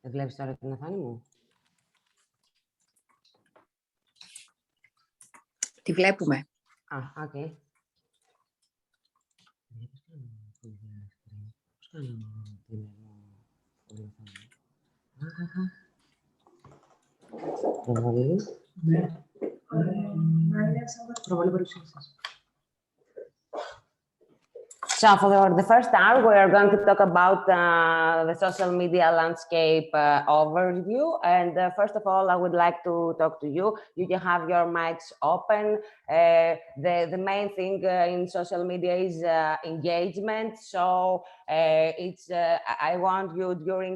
Βλέπεις τώρα την οθόνη μου? Τη βλέπουμε. Α, οκ. Πώς κάνω την προβολή? Ναι. Προβολή παρουσίασης. So for the first hour, we are going to talk about the social media landscape overview. And first of all, I would like to talk to you. You can have your mics open. The main thing in social media is engagement. So I want you during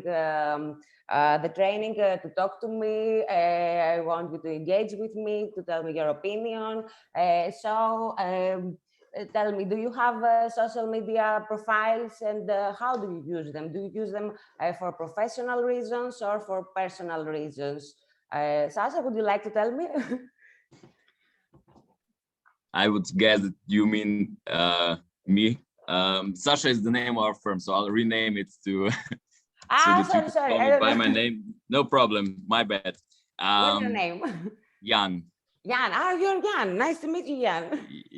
the training to talk to me. I want you to engage with me, to tell me your opinion. Tell me, do you have social media profiles, and how do you use them? Do you use them for professional reasons or for personal reasons? Sasha, would you like to tell me? I would guess that you mean me. Sasha is the name of our firm, so I'll rename it to so that you can call me by my name. No problem, my bad. What's your name? Jan. Jan, you're Jan. Nice to meet you, Jan.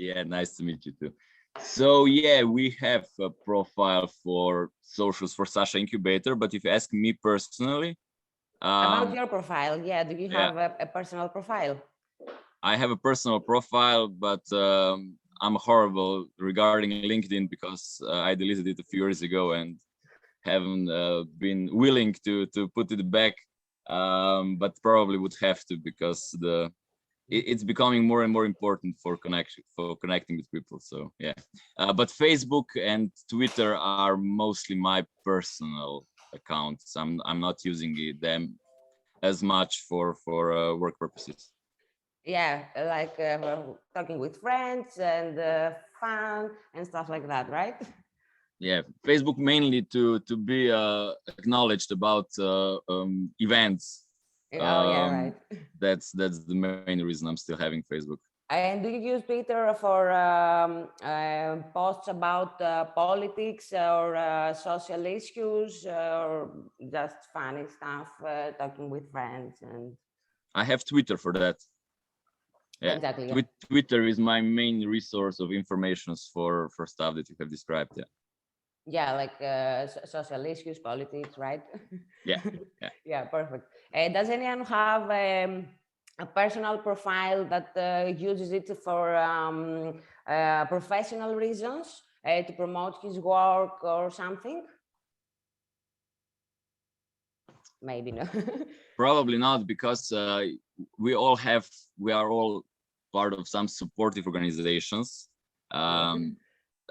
Yeah, nice to meet you too. So yeah, we have a profile for socials for Sasha Incubator, but if you ask me personally, about your profile, yeah, do you have a personal profile? I have a personal profile, but I'm horrible regarding LinkedIn because I deleted it a few years ago and haven't been willing to put it back, but probably would have to because it's becoming more and more important for connecting with people. So yeah, but Facebook and Twitter are mostly my personal accounts. I'm not using them as much for work purposes. Yeah, like talking with friends and fun and stuff like that, right? Yeah, Facebook mainly to be acknowledged about events. Yeah, right. That's the main reason I'm still having Facebook. And do you use Twitter for posts about politics or social issues or just funny stuff, talking with friends? And I have Twitter for that. Yeah, exactly. Twitter is my main resource of information for stuff that you have described. Yeah. Yeah, like social issues, politics, right? Yeah. Yeah, perfect. Does anyone have a personal profile that uses it for professional reasons to promote his work or something? Maybe no. Probably not, because we are all part of some supportive organizations.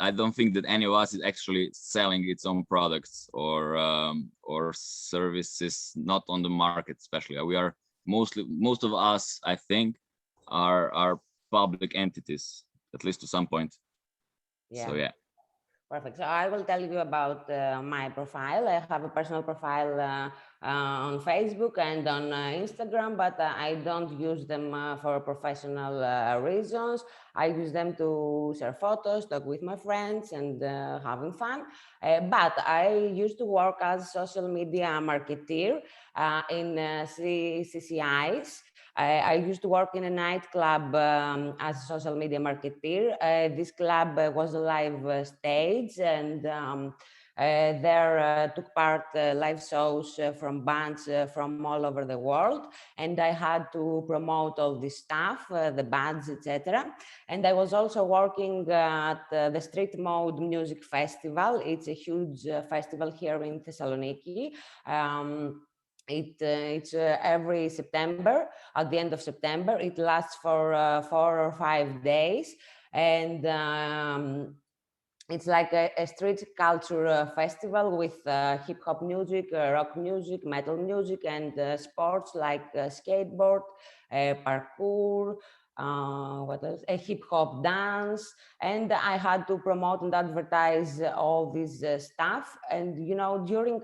I don't think that any of us is actually selling its own products or services, not on the market especially. We are most of us, I think, are public entities, at least to some point. Yeah. So yeah. Perfect. So I will tell you about my profile. I have a personal profile on Facebook and on Instagram, but I don't use them for professional reasons. I use them to share photos, talk with my friends, and having fun. But I used to work as a social media marketeer in CCIs. I used to work in a nightclub as a social media marketeer. This club was a live stage, and there took part live shows from bands from all over the world. And I had to promote all this stuff, the bands, etc. And I was also working at the Street Mode Music Festival. It's a huge festival here in Thessaloniki. It's every September, at the end of September. It lasts for 4 or 5 days. And it's like a street culture festival with hip hop music, rock music, metal music, and sports like skateboard, parkour, what else? A hip hop dance. And I had to promote and advertise all this stuff. And, you know, during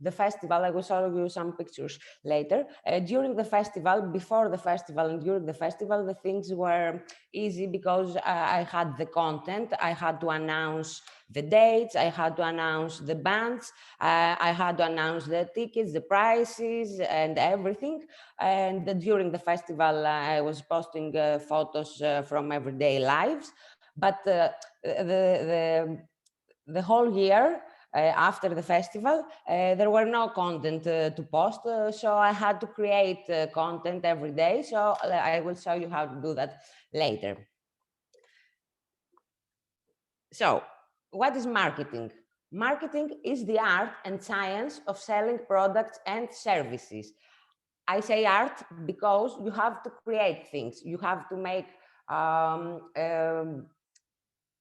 the festival, I will show you some pictures later. During the festival, before the festival and during the festival, the things were easy because I had the content. I had to announce the dates, I had to announce the bands, I had to announce the tickets, the prices, and everything. And during the festival, I was posting photos from everyday lives. But the whole year after the festival, there were no content to post, so I had to create content every day. So I will show you how to do that later. So, what is marketing? Marketing is the art and science of selling products and services. I say art because you have to create things. You have to make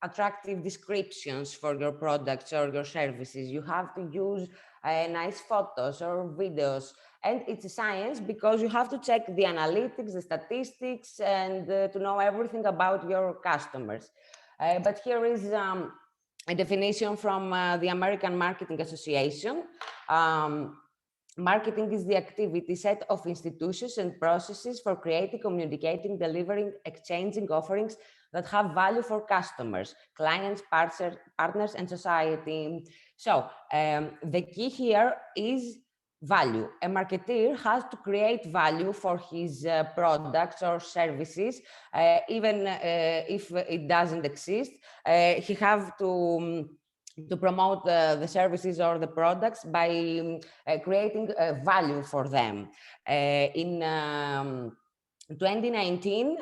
attractive descriptions for your products or your services. You have to use nice photos or videos. And it's a science because you have to check the analytics, the statistics, and to know everything about your customers. But here is a definition from the American Marketing Association. Marketing is the activity set of institutions and processes for creating, communicating, delivering, exchanging offerings that have value for customers, clients, partners, and society. So the key here is value. A marketeer has to create value for his products or services, even if it doesn't exist. He have to promote the services or the products by creating value for them. In 2019,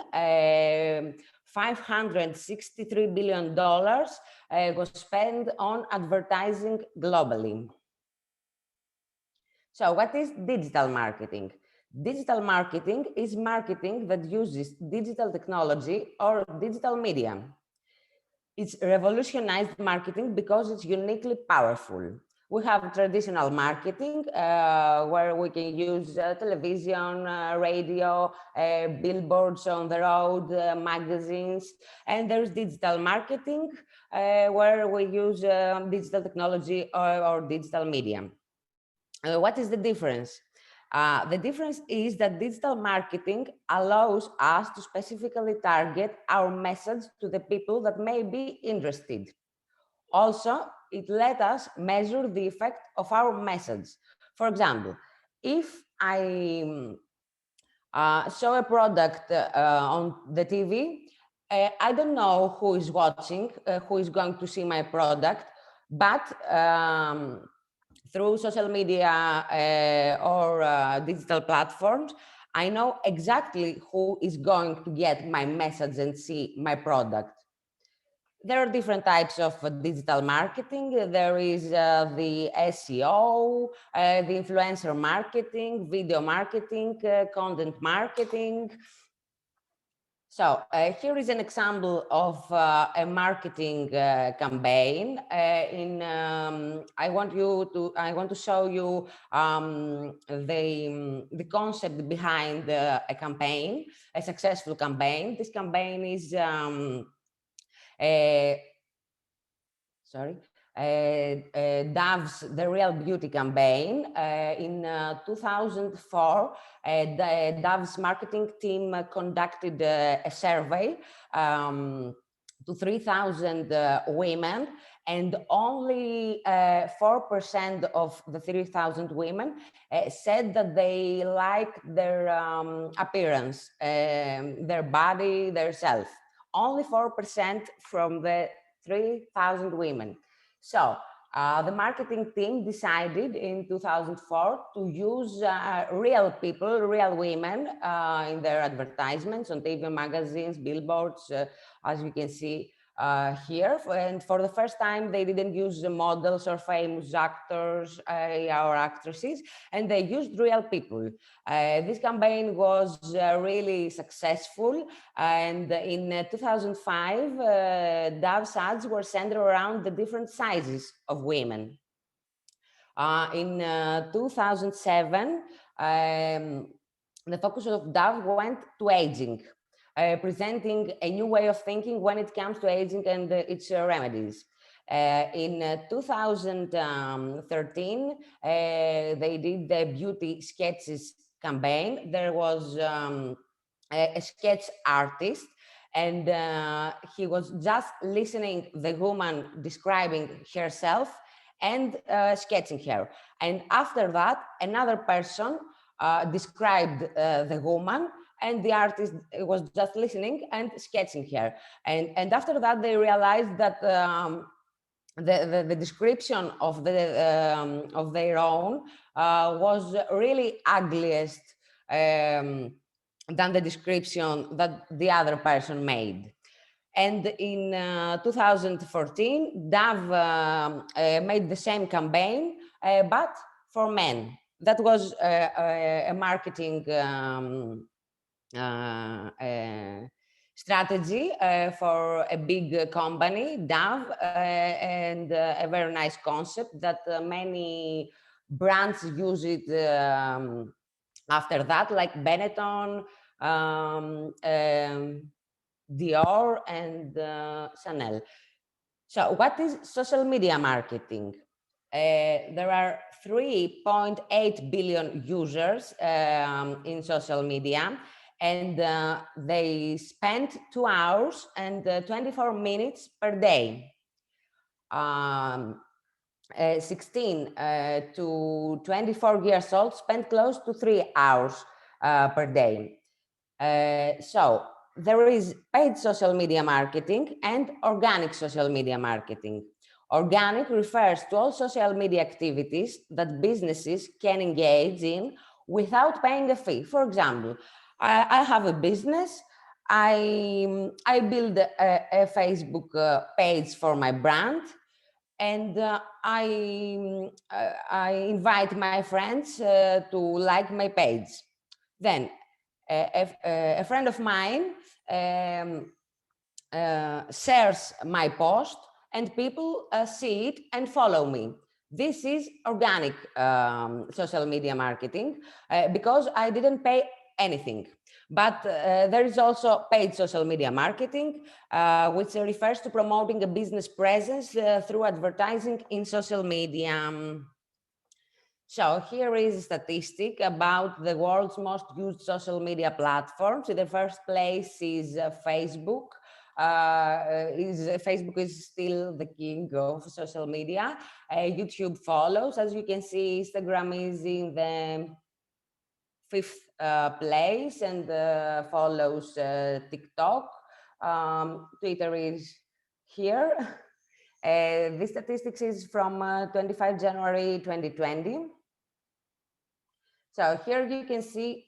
$563 billion was spent on advertising globally. So what is digital marketing? Digital marketing is marketing that uses digital technology or digital media. It's revolutionized marketing because it's uniquely powerful. We have traditional marketing where we can use television, radio, billboards on the road, magazines, and there's digital marketing where we use digital technology or digital media. What is the difference? The difference is that digital marketing allows us to specifically target our message to the people that may be interested. Also, it let us measure the effect of our message. For example, if I show a product on the TV, I don't know who is watching, who is going to see my product, but through social media or digital platforms, I know exactly who is going to get my message and see my product. There are different types of digital marketing. There is the SEO, the influencer marketing, video marketing, content marketing. So here is an example of a marketing campaign. I want to show you the concept behind a campaign, a successful campaign. This campaign is Dove's The Real Beauty campaign. In 2004, the Dove's marketing team conducted a survey to 3,000 women, and only 4% of the 3,000 women said that they liked their appearance, their body, their self. Only 4% from the 3,000 women. So the marketing team decided in 2004 to use real people, real women in their advertisements on TV, magazines, billboards, as you can see here. And for the first time, they didn't use the models or famous actors or actresses, and they used real people. This campaign was really successful, and in 2005, Dove's ads were centered around the different sizes of women. In 2007, the focus of Dove went to aging, presenting a new way of thinking when it comes to aging and its remedies. In 2013, they did the beauty sketches campaign. There was a sketch artist, and he was just listening the woman describing herself and sketching her. And after that, another person described the woman, and the artist was just listening and sketching her. And after that, they realized that the description of of their own was really ugliest than the description that the other person made. And in 2014, Dove made the same campaign, but for men. That was a marketing strategy for a big company, Dove, and a very nice concept that many brands use it after that, like Benetton, Dior, and Chanel. So what is social media marketing? There are 3.8 billion users in social media, and they spend 2 hours and 24 minutes per day. 16 to 24 years old spend close to 3 hours per day. So there is paid social media marketing and organic social media marketing. Organic refers to all social media activities that businesses can engage in without paying a fee. For example, I have a business. I build a Facebook page for my brand, and I invite my friends to like my page. Then a friend of mine shares my post, and people see it and follow me. This is organic social media marketing because I didn't pay anything. But there is also paid social media marketing, which refers to promoting a business presence through advertising in social media. So here is a statistic about the world's most used social media platforms. In the first place is Facebook. Facebook is still the king of social media. YouTube follows. As you can see, Instagram is in the fifth place and follows TikTok. Twitter is here. This statistics is from 25 January 2020. So here you can see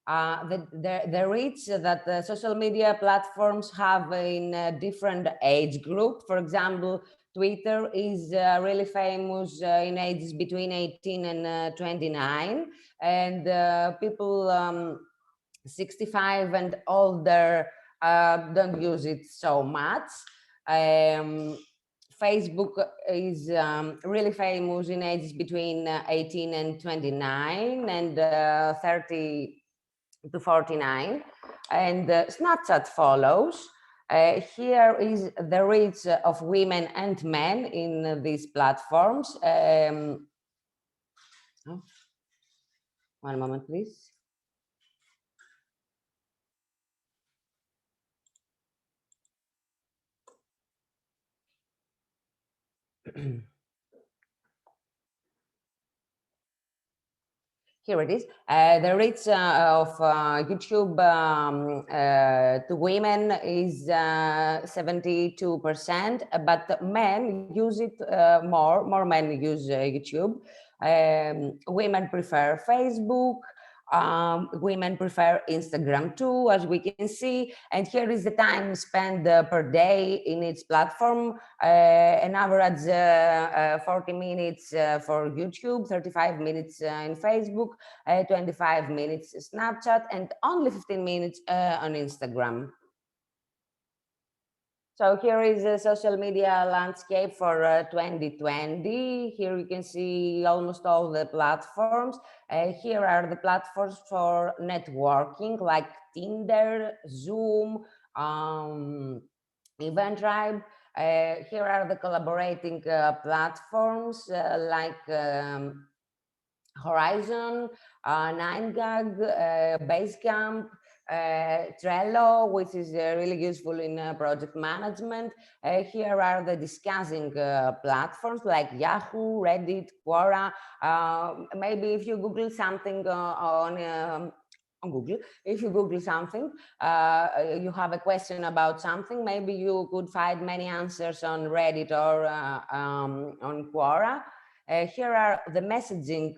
the reach that the social media platforms have in a different age group. For example, Twitter is really famous in ages between 18 and 29, and people 65 and older don't use it so much. Facebook is really famous in ages between 18 and 29 and 30 to 49. And Snapchat follows. Here is the reach of women and men in these platforms. Oh, one moment, please. Here it is. The reach of YouTube to women is 72%, but men use it more. More men use YouTube. Women prefer Facebook. Women prefer Instagram too, as we can see. And here is the time spent per day in each platform. An average 40 minutes for YouTube, 35 minutes in Facebook, 25 minutes Snapchat, and only 15 minutes on Instagram. So here is the social media landscape for 2020. Here you can see almost all the platforms. Here are the platforms for networking like Tinder, Zoom, Eventbrite. Here are the collaborating platforms like Horizon, 9gag, Basecamp, Trello, which is really useful in project management. Here are the discussing platforms like Yahoo, Reddit, Quora. Maybe if you Google something on Google, if you Google something, you have a question about something, maybe you could find many answers on Reddit or on Quora. Here are the messaging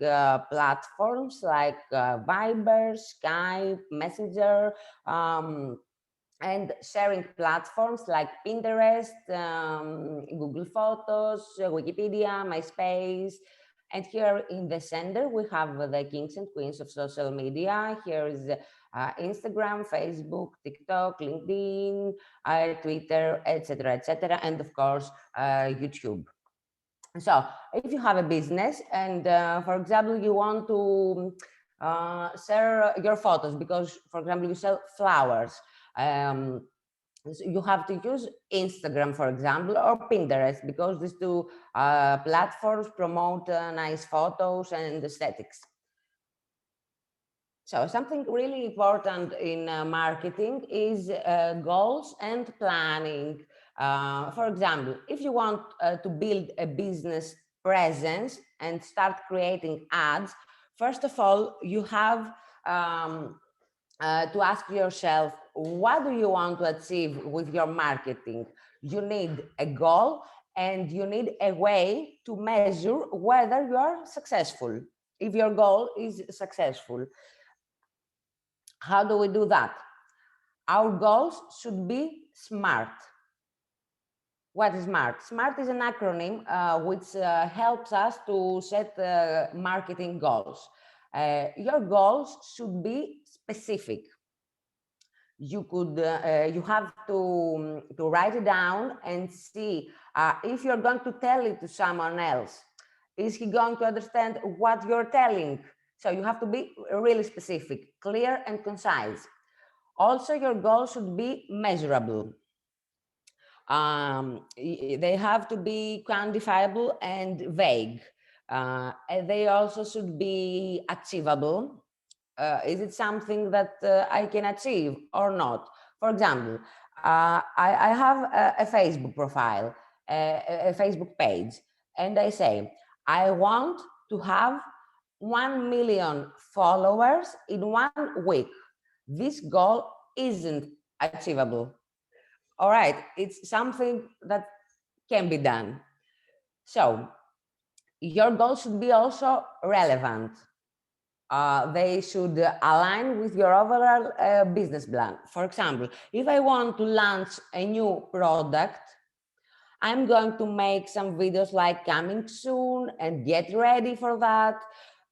platforms like Viber, Skype, Messenger, and sharing platforms like Pinterest, Google Photos, Wikipedia, MySpace. And here in the center, we have the kings and queens of social media. Here is Instagram, Facebook, TikTok, LinkedIn, Twitter, etc., and of course, YouTube. So if you have a business and, for example, you want to share your photos because, for example, you sell flowers, so you have to use Instagram, for example, or Pinterest, because these two platforms promote nice photos and aesthetics. So something really important in marketing is goals and planning. For example, if you want to build a business presence and start creating ads, first of all, you have to ask yourself, what do you want to achieve with your marketing? You need a goal and you need a way to measure whether you are successful, if your goal is successful. How do we do that? Our goals should be SMART. What is SMART? SMART is an acronym which helps us to set marketing goals. Your goals should be specific. You have to write it down and see if you're going to tell it to someone else. Is he going to understand what you're telling? So you have to be really specific, clear and concise. Also, your goals should be measurable. They have to be quantifiable and vague. And they also should be achievable. Is it something that I can achieve or not? For example, I have a Facebook profile, a Facebook page, and I say, I want to have 1 million followers in 1 week. This goal isn't achievable. All right, it's something that can be done. So your goals should be also relevant. They should align with your overall business plan. For example, if I want to launch a new product, I'm going to make some videos like coming soon and get ready for that.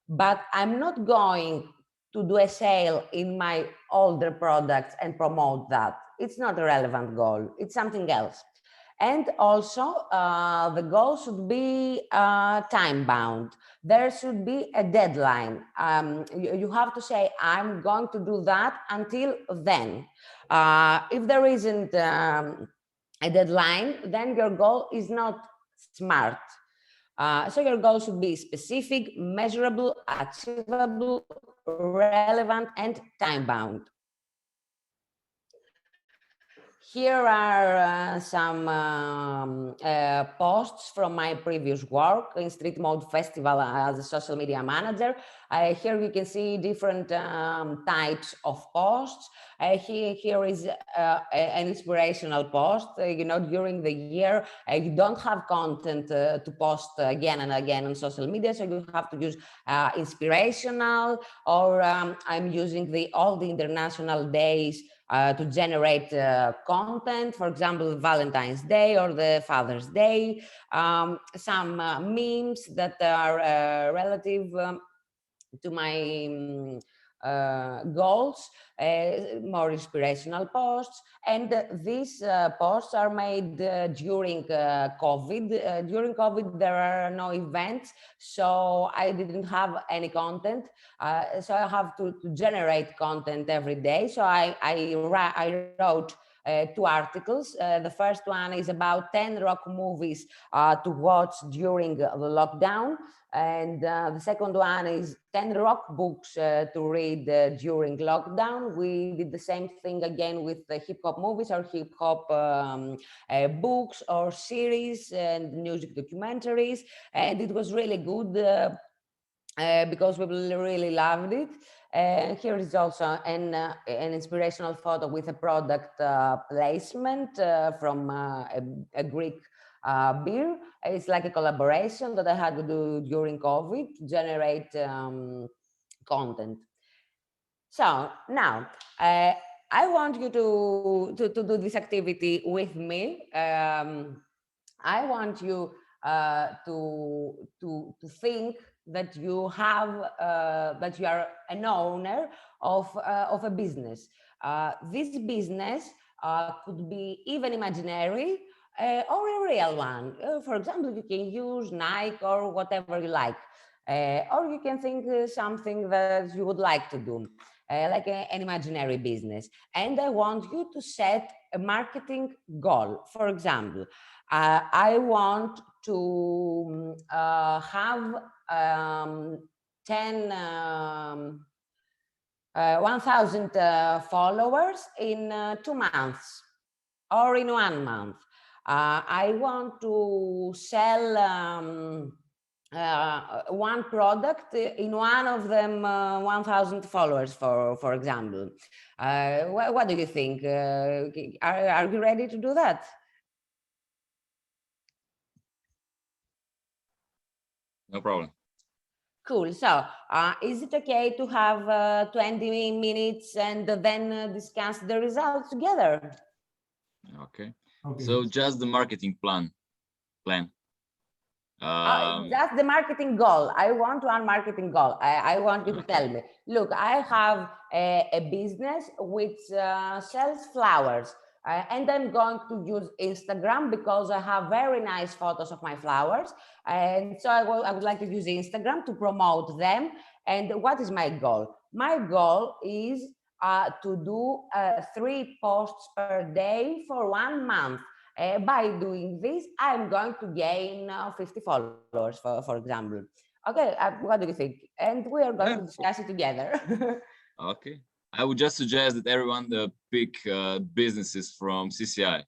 But I'm not going to do a sale in my older products and promote that. It's not a relevant goal. It's something else. And also, the goal should be time bound. There should be a deadline. You have to say, I'm going to do that until then. If there isn't a deadline, then your goal is not SMART. So your goal should be specific, measurable, achievable, relevant, and time-bound. Here are some posts from my previous work in Street Mode Festival as a social media manager. Here you can see different types of posts. Here is an inspirational post. During the year, you don't have content to post again and again on social media, so you have to use inspirational, or I'm using all the international days to generate content, for example, Valentine's Day or the Father's Day, some memes that are relative to my goals, more inspirational posts. And these posts are made during COVID. During COVID, there are no events, so I didn't have any content. So I have to generate content every day. So I wrote two articles. The first one is about 10 rock movies to watch during the lockdown. And the second one is 10 rock books to read during lockdown. We did the same thing again with the hip hop movies or hip hop books or series and music documentaries. And it was really good because we really loved it. Here is also an inspirational photo with a product placement from a Greek beer. It's like a collaboration that I had to do during COVID to generate content. So now I want you to do this activity with me. I want you to think that you have that you are an owner of a business. This business could be even imaginary or a real one. For example, you can use Nike or whatever you like, or you can think something that you would like to do. Like an imaginary business. And I want you to set a marketing goal. For example, I want to have 10, 1,000 followers in 2 months or in 1 month. I want to sell one product in one of them 1,000 followers, for example. What do you think? Are you ready to do that? No problem. Cool. So is it okay to have 20 minutes and then discuss the results together? Okay. So just the marketing plan. That's the marketing goal. I want one marketing goal. I want you to tell me, look, I have a business which sells flowers. And I'm going to use Instagram because I have very nice photos of my flowers. And so I would like to use Instagram to promote them. And what is my goal? My goal is to do 3 posts per day for 1 month. By doing this, I'm going to gain 50 followers, for example. Okay, what do you think? And we are going to discuss it together. Okay. I would just suggest that everyone pick businesses from CCI.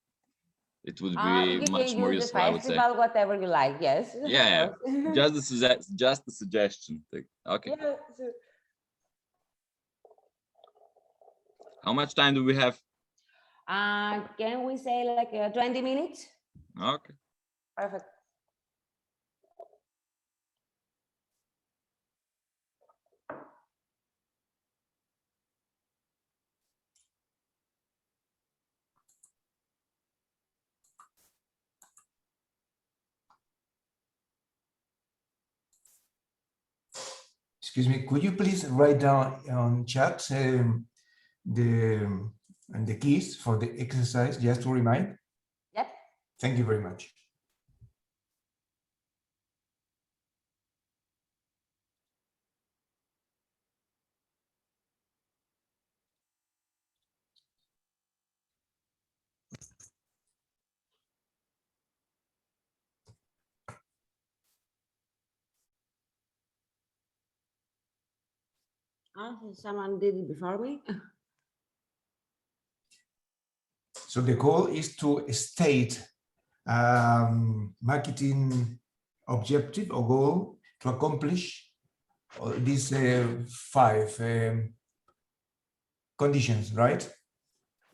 It would be much more useful, I would say. Whatever you like, yes. Yeah, just the suggestion. Okay. Yeah. How much time do we have? Can we say like 20 minutes? Okay. Perfect. Excuse me, could you please write down on chat the keys for the exercise just to remind? Yep. Thank you very much. Someone did it before me. So the goal is to state marketing objective or goal to accomplish these 5 conditions, right?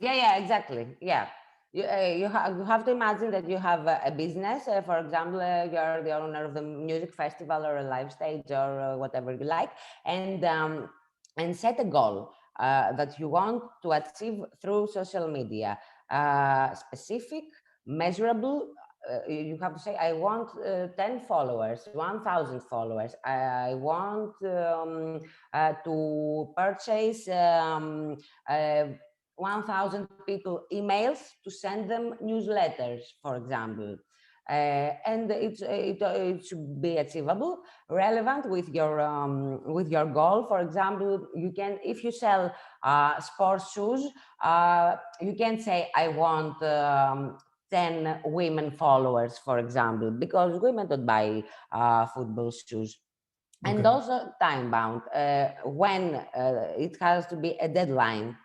Yeah, exactly. Yeah. You have to imagine that you have a business. For example, you're the owner of the music festival or a live stage or whatever you like, and set a goal that you want to achieve through social media, specific, measurable. You have to say, I want 10 followers, 1,000 followers. I want to purchase 1,000 people emails to send them newsletters, for example. And it should be achievable, relevant with your goal. For example, you can, if you sell sports shoes, you can say, I want 10 women followers, for example, because women don't buy football shoes. And Okay. also time bound, when it has to be a deadline.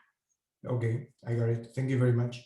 Okay, I got it. Thank you very much.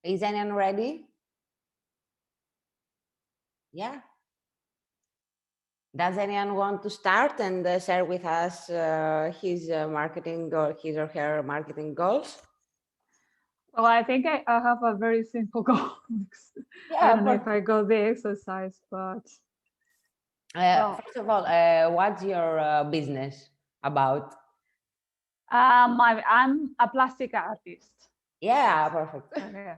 Is anyone ready? Yeah. Does anyone want to start and share with us his marketing or his or her marketing goals? Well, I think I have a very simple goal. I don't know if I go the exercise, but well, first of all, what's your business about? I'm a plastic artist. Yeah, perfect. Okay.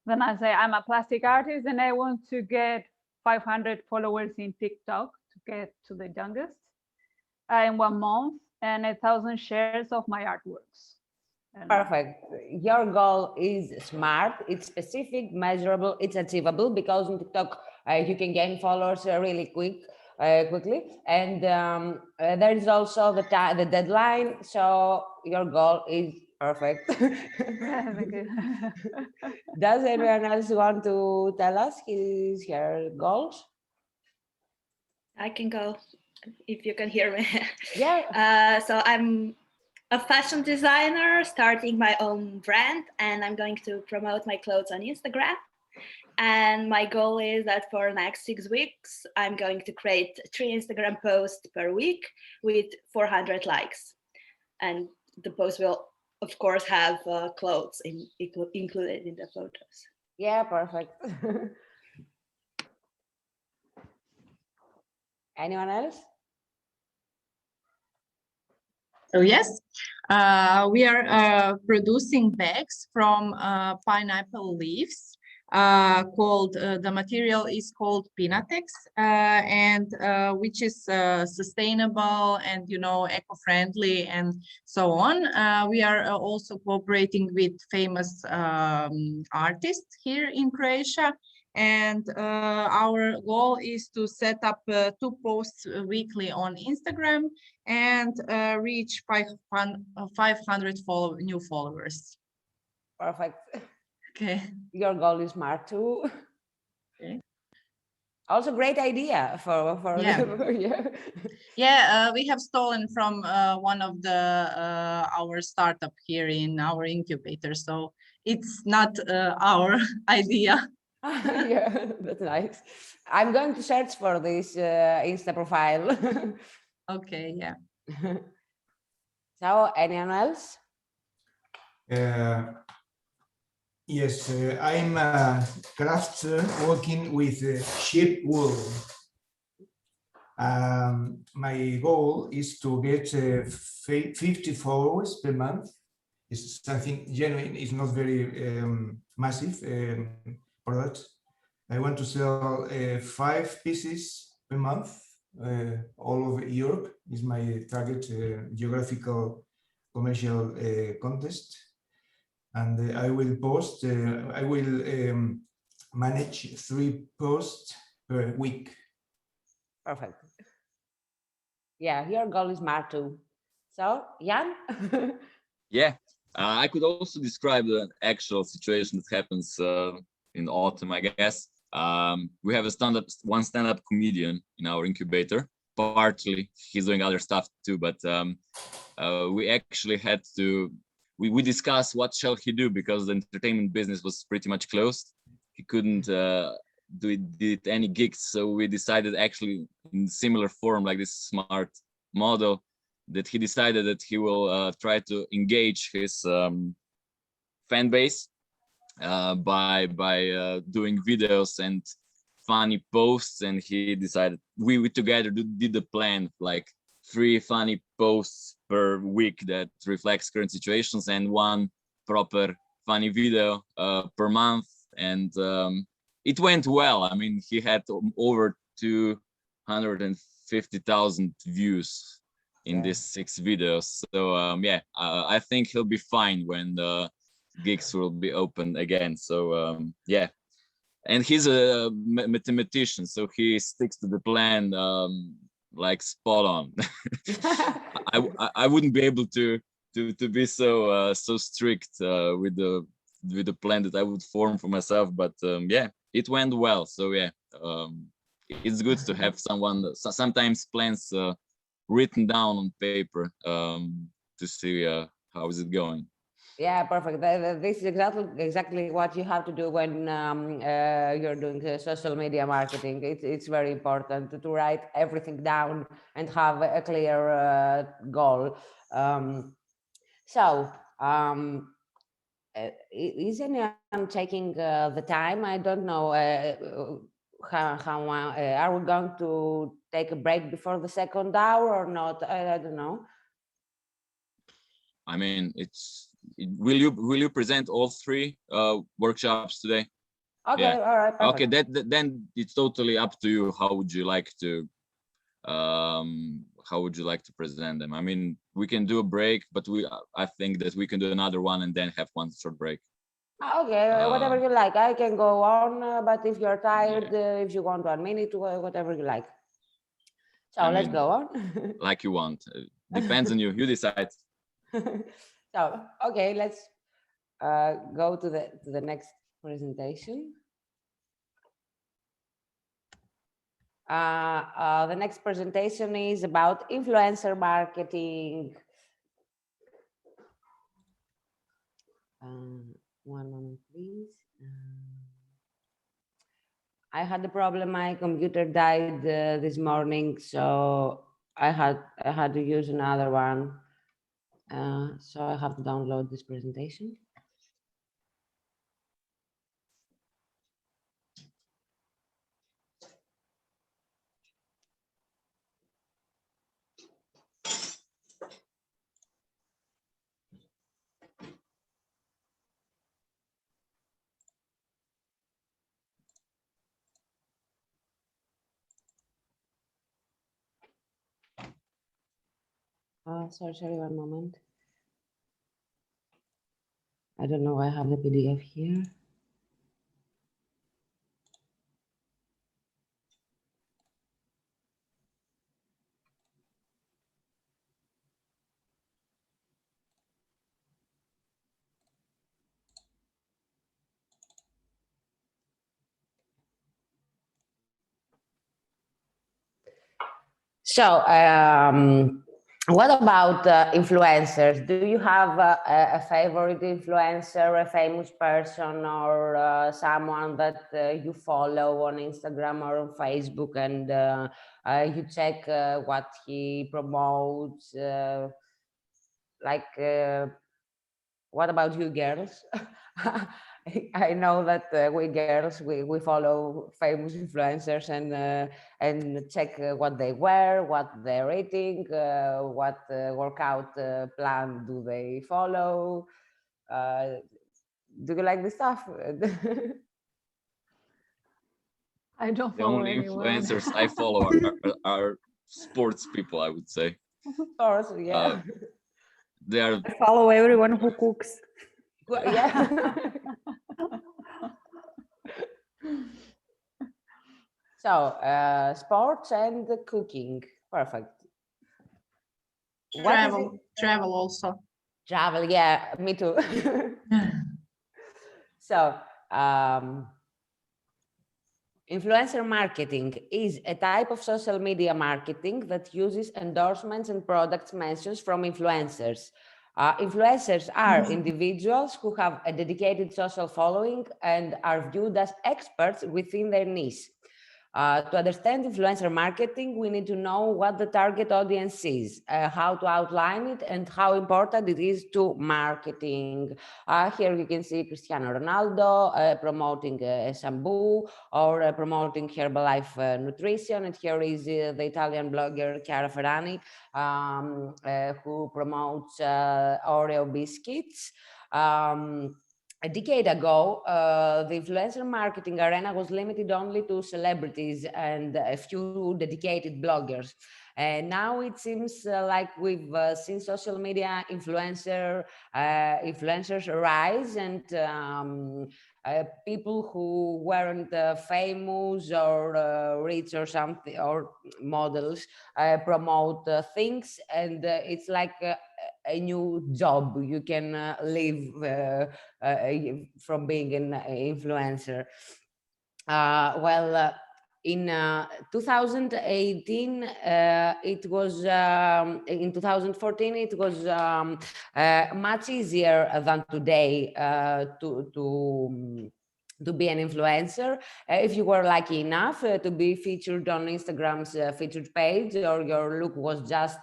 When I say I'm a plastic artist and I want to get 500 followers in TikTok to get to the youngest in 1 month and 1,000 shares of my artworks. Perfect. Your goal is smart, it's specific, measurable, it's achievable, because on TikTok you can gain followers really quickly, and there is also the deadline, so your goal is perfect. Thank you. Does anyone else want to tell us her goals? I can go if you can hear me. Yeah. So I'm a fashion designer starting my own brand, and I'm going to promote my clothes on Instagram. And my goal is that for the next 6 weeks, I'm going to create 3 Instagram posts per week with 400 likes. And the post will, of course, have clothes included in the photos. Yeah, perfect. Anyone else? So yes, we are producing bags from pineapple leaves. The material is called Pinatex, and which is sustainable and eco-friendly and so on. We are also cooperating with famous artists here in Croatia. And our goal is to set up 2 posts weekly on Instagram and reach 500 new followers. Perfect. Okay. Your goal is smart too. Okay. Also, great idea for yeah. Yeah, we have stolen from one of the our startup here in our incubator, so it's not our idea. Yeah, that's nice. I'm going to search for this Insta profile. Okay, yeah. So, anyone else? Yes, I'm a crafter working with sheep wool. My goal is to get 50 followers per month. It's something genuine, it's not very massive product. I want to sell 5 pieces per month all over Europe is my target geographical commercial contest. And I will post, I will manage 3 posts per week. Perfect. Yeah, your goal is smart too. So, Jan? Yeah, I could also describe the actual situation that happens in autumn, I guess. We have one stand-up comedian in our incubator. Partly, he's doing other stuff too, but we actually had to, we discussed what shall he do, because the entertainment business was pretty much closed. He couldn't did any gigs, so we decided actually in similar form, like this smart model, that he decided that he will try to engage his fan base by doing videos and funny posts. And he decided we together did the plan, like 3 funny posts per week that reflects current situations and 1 proper funny video per month. And it went well. I mean, he had over 250,000 views in these 6 videos. So yeah, I think he'll be fine when the gigs will be open again. So yeah, and he's a mathematician, so he sticks to the plan like spot on. I wouldn't be able to be so strict with the plan that I would form for myself, but yeah, it went well. So yeah, it's good to have someone, sometimes plans written down on paper to see how is it going. Yeah, perfect. This is exactly what you have to do when you're doing social media marketing. It's very important to write everything down and have a clear goal. So, is anyone taking the time? I don't know. How are we going to take a break before the second hour or not? I don't know. I mean, will you present all three workshops today? Okay, Yeah. all right, perfect. Okay, then it's totally up to you. How would you like to present them? I mean, we can do a break, but I think that we can do another one and then have one short break. Okay, whatever you like. I can go on, but if you're tired, Yeah. if you want 1 minute, whatever you like. So I let's mean, go on. like you want. Depends on you. You decide. So okay, let's go to the next presentation. The next presentation is about influencer marketing. 1 moment, please. I had a problem. My computer died this morning, so I had to use another one. So I have to download this presentation. Sorry, 1 moment. I don't know. I have the PDF here. So, what about influencers? Do you have a favorite influencer, a famous person, or someone that you follow on Instagram or on Facebook, and you check what he promotes? What about you girls? I know that we girls, we follow famous influencers and check what they wear, what they're eating, what workout plan do they follow. Do you like this stuff? I don't The follow only anyone. influencers I follow are sports people, I would say. Of course, yeah. They are. I follow everyone who cooks. Yeah. So, sports and cooking, perfect. Travel also. Travel, yeah, me too. So, influencer marketing is a type of social media marketing that uses endorsements and products mentions from influencers. Influencers are individuals who have a dedicated social following and are viewed as experts within their niche. To understand influencer marketing, we need to know what the target audience is, how to outline it, and how important it is to marketing. Here you can see Cristiano Ronaldo promoting shampoo or promoting Herbalife nutrition. And here is the Italian blogger Chiara Ferrani, who promotes Oreo biscuits. A decade ago, the influencer marketing arena was limited only to celebrities and a few dedicated bloggers. And now it seems like we've seen social media influencers rise, and people who weren't famous or rich or something, or models, promote things, and it's like a new job. You can live from being an influencer. in 2018, it was, in 2014, it was much easier than today to be an influencer. If you were lucky enough to be featured on Instagram's featured page, or your look was just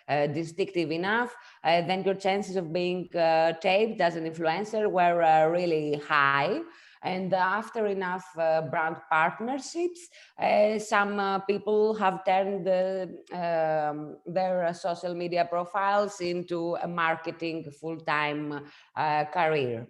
distinctive enough, then your chances of being tapped as an influencer were really high. And after enough brand partnerships, some people have turned their social media profiles into a marketing full-time career.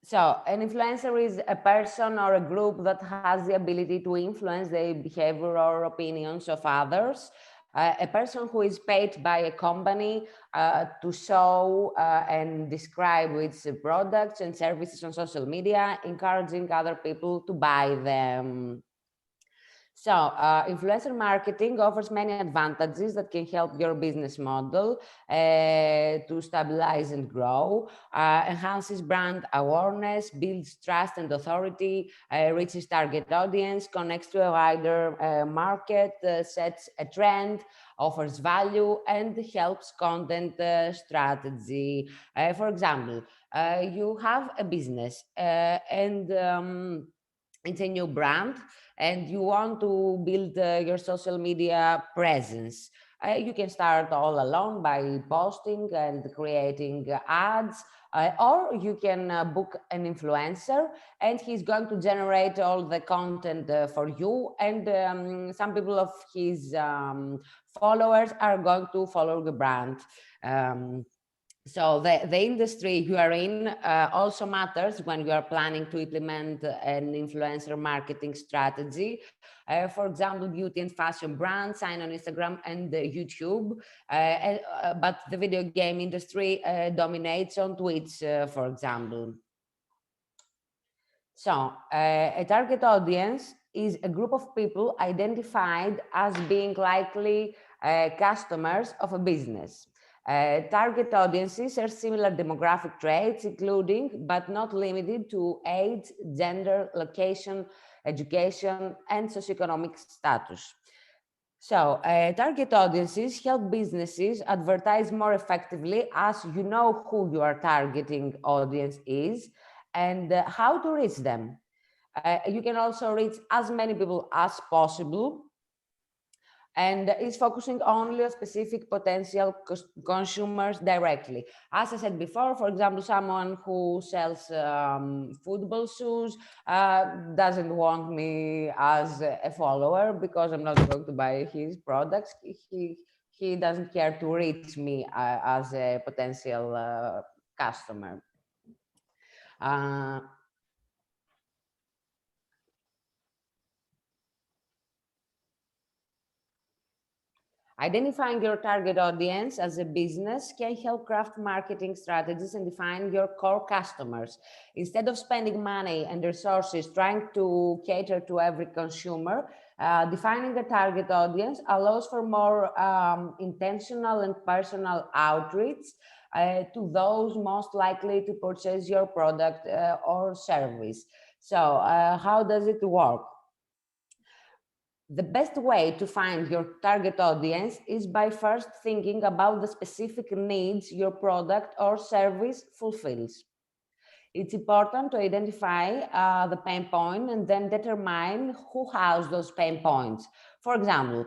So an influencer is a person or a group that has the ability to influence the behavior or opinions of others. A person who is paid by a company to show and describe its products and services on social media, encouraging other people to buy them. So influencer marketing offers many advantages that can help your business model to stabilize and grow, enhances brand awareness, builds trust and authority, reaches target audience, connects to a wider market, sets a trend, offers value, and helps content strategy. For example, you have a business and it's a new brand, and you want to build your social media presence. You can start all alone by posting and creating ads, or you can book an influencer, and he's going to generate all the content for you, and some people of his followers are going to follow the brand. So the industry you are in also matters when you are planning to implement an influencer marketing strategy. For example, beauty and fashion brands sign on Instagram and YouTube, but the video game industry dominates on Twitch, for example. So a target audience is a group of people identified as being likely customers of a business. Target audiences are similar demographic traits, including but not limited to age, gender, location, education, and socioeconomic status. So target audiences help businesses advertise more effectively, as you know who your targeting audience is and how to reach them. You can also reach as many people as possible, and is focusing only on specific potential consumers directly. As I said before, for example, someone who sells football shoes doesn't want me as a follower because I'm not going to buy his products. He doesn't care to reach me as a potential customer. Identifying your target audience as a business can help craft marketing strategies and define your core customers. Instead of spending money and resources trying to cater to every consumer, defining a target audience allows for more intentional and personal outreach to those most likely to purchase your product or service. So how does it work? The best way to find your target audience is by first thinking about the specific needs your product or service fulfills. It's important to identify the pain point and then determine who has those pain points. For example,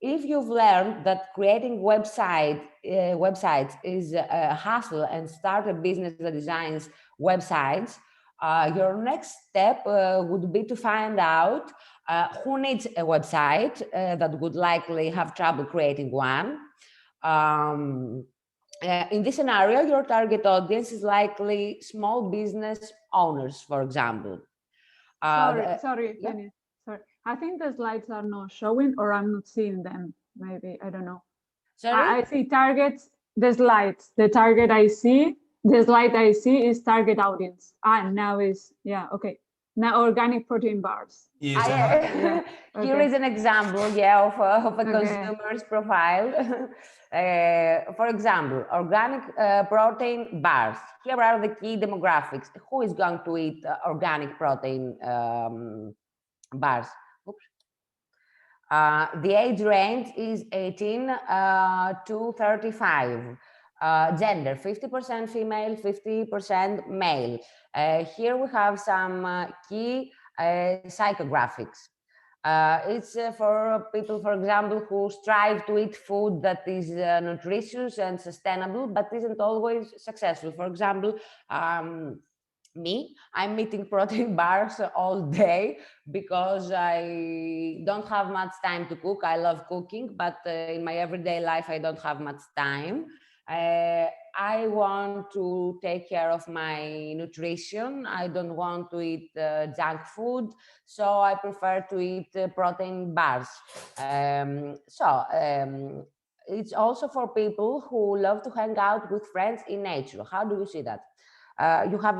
if you've learned that creating websites is a hassle and start a business that designs websites, your next step would be to find out who needs a website that would likely have trouble creating one. In this scenario, your target audience is likely small business owners, for example. Sorry, yeah. Penny. Sorry. I think the slides are not showing, or I'm not seeing them. Maybe, I don't know. Sorry? I see targets, the slides. The target I see, the slide I see is target audience. Now is, yeah, okay. Now, organic protein bars. Yes, Yeah, Here okay. is an example, yeah, of a Okay. consumer's profile. For example, organic protein bars. Here are the key demographics. Who is going to eat organic protein bars? Oops. The age range is 18 to 35. Gender, 50% female, 50% male. Here we have some key psychographics. It's for people, for example, who strive to eat food that is nutritious and sustainable, but isn't always successful. For example, me, I'm eating protein bars all day because I don't have much time to cook. I love cooking, but in my everyday life, I don't have much time. I want to take care of my nutrition. I don't want to eat junk food, so I prefer to eat protein bars. It's also for people who love to hang out with friends in nature. How do you see that? You have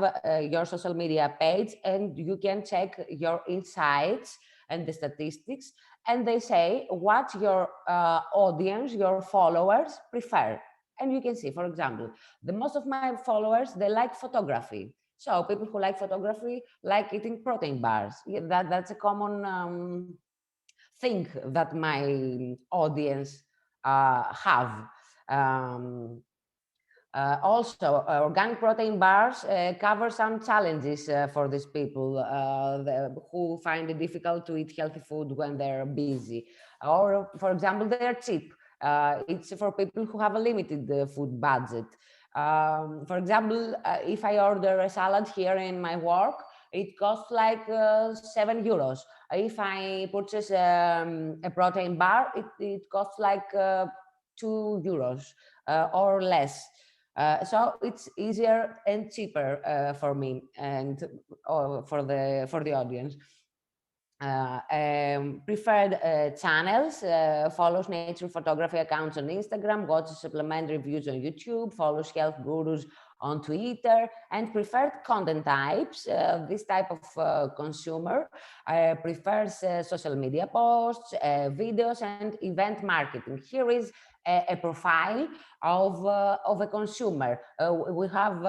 your social media page and you can check your insights and the statistics, and they say what your audience, your followers prefer. And you can see, for example, the most of my followers, they like photography. So people who like photography like eating protein bars. Yeah, that's a common thing that my audience have. Um, Organic protein bars cover some challenges for these people who find it difficult to eat healthy food when they're busy. Or, for example, they're cheap. It's for people who have a limited food budget. For example, if I order a salad here in my work, it costs like €7. If I purchase a protein bar, it costs like €2 or less. So it's easier and cheaper for me and for the audience. Preferred channels, follows nature photography accounts on Instagram, watches supplement reviews on YouTube, follows health gurus on Twitter, and preferred content types. This type of consumer prefers social media posts, videos, and event marketing. Here is a profile of a consumer. We have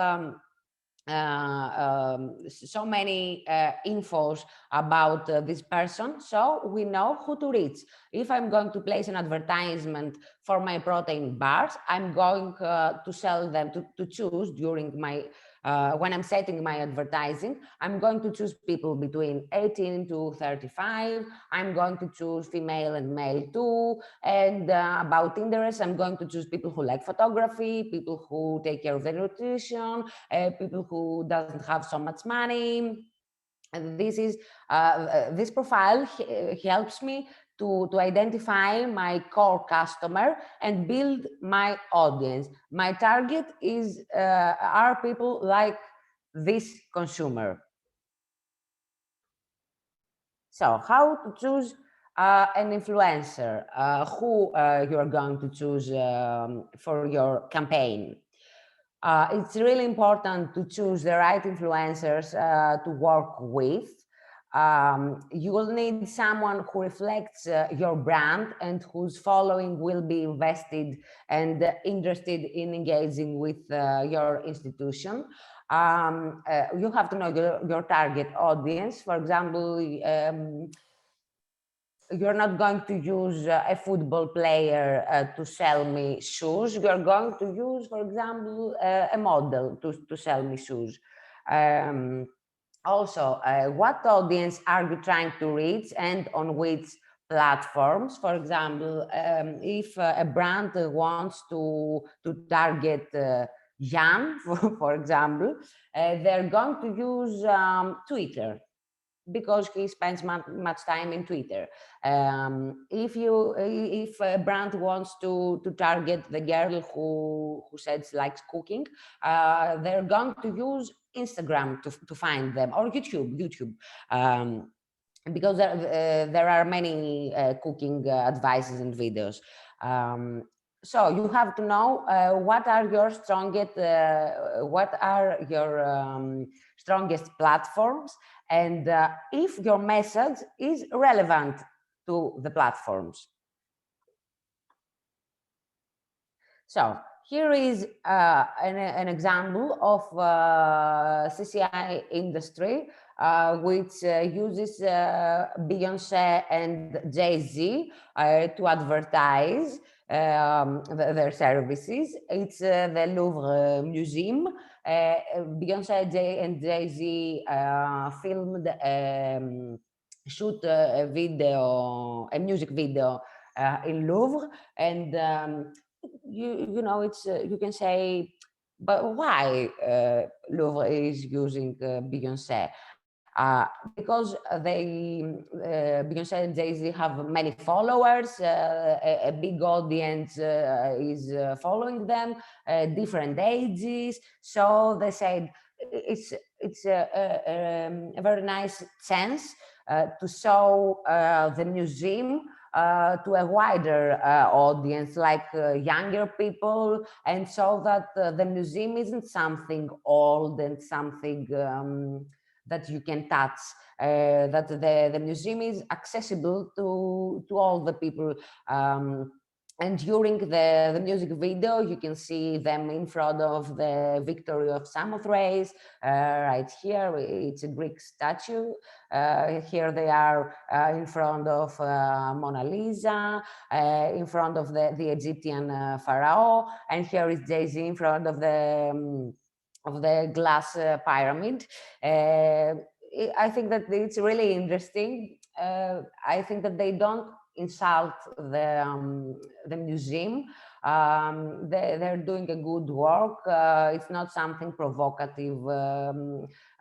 so many infos about this person, so we know who to reach. If I'm going to place an advertisement for my protein bars, I'm going to sell them to choose during my when I'm setting my advertising. I'm going to choose people between 18 to 35. I'm going to choose female and male too. And about interests, I'm going to choose people who like photography, people who take care of their nutrition, people who doesn't have so much money. And this profile helps me to identify my core customer and build my audience. My target are people like this consumer. So how to choose an influencer? Who you are going to choose for your campaign? It's really important to choose the right influencers to work with. You will need someone who reflects your brand and whose following will be invested and interested in engaging with your institution. You have to know your target audience. For example, you're not going to use a football player to sell me shoes. You're going to use, for example, a model to sell me shoes. Also, what audience are you trying to reach and on which platforms? For example, if a brand wants to target Jan, for example, they're going to use Twitter, because he spends much time in Twitter. If a brand wants to target the girl who says likes cooking, they're going to use Instagram to find them, or YouTube. Because there are many cooking advices and videos. so you have to know what are your strongest platforms, and if your message is relevant to the platforms. So here is an example of CCI industry, which uses Beyonce and Jay-Z to advertise their services. It's the Louvre Museum. Beyonce and Jay-Z filmed, shoot a music video in Louvre, and you know, it's you can say, but why Louvre is using Beyonce? Because Beyonce and Jay-Z have many followers, a big audience is following them, different ages. So they said it's a very nice chance to show the museum to a wider audience, like younger people, and so that the museum isn't something old and something that you can touch, that the museum is accessible to all the people. And during the music video, you can see them in front of the Victory of Samothrace. Right here, it's a Greek statue. Here they are in front of Mona Lisa, in front of the Egyptian pharaoh, and here is Jay-Z in front of the glass pyramid. I think that it's really interesting. I think that they don't insult the museum. They're doing a good work. It's not something provocative,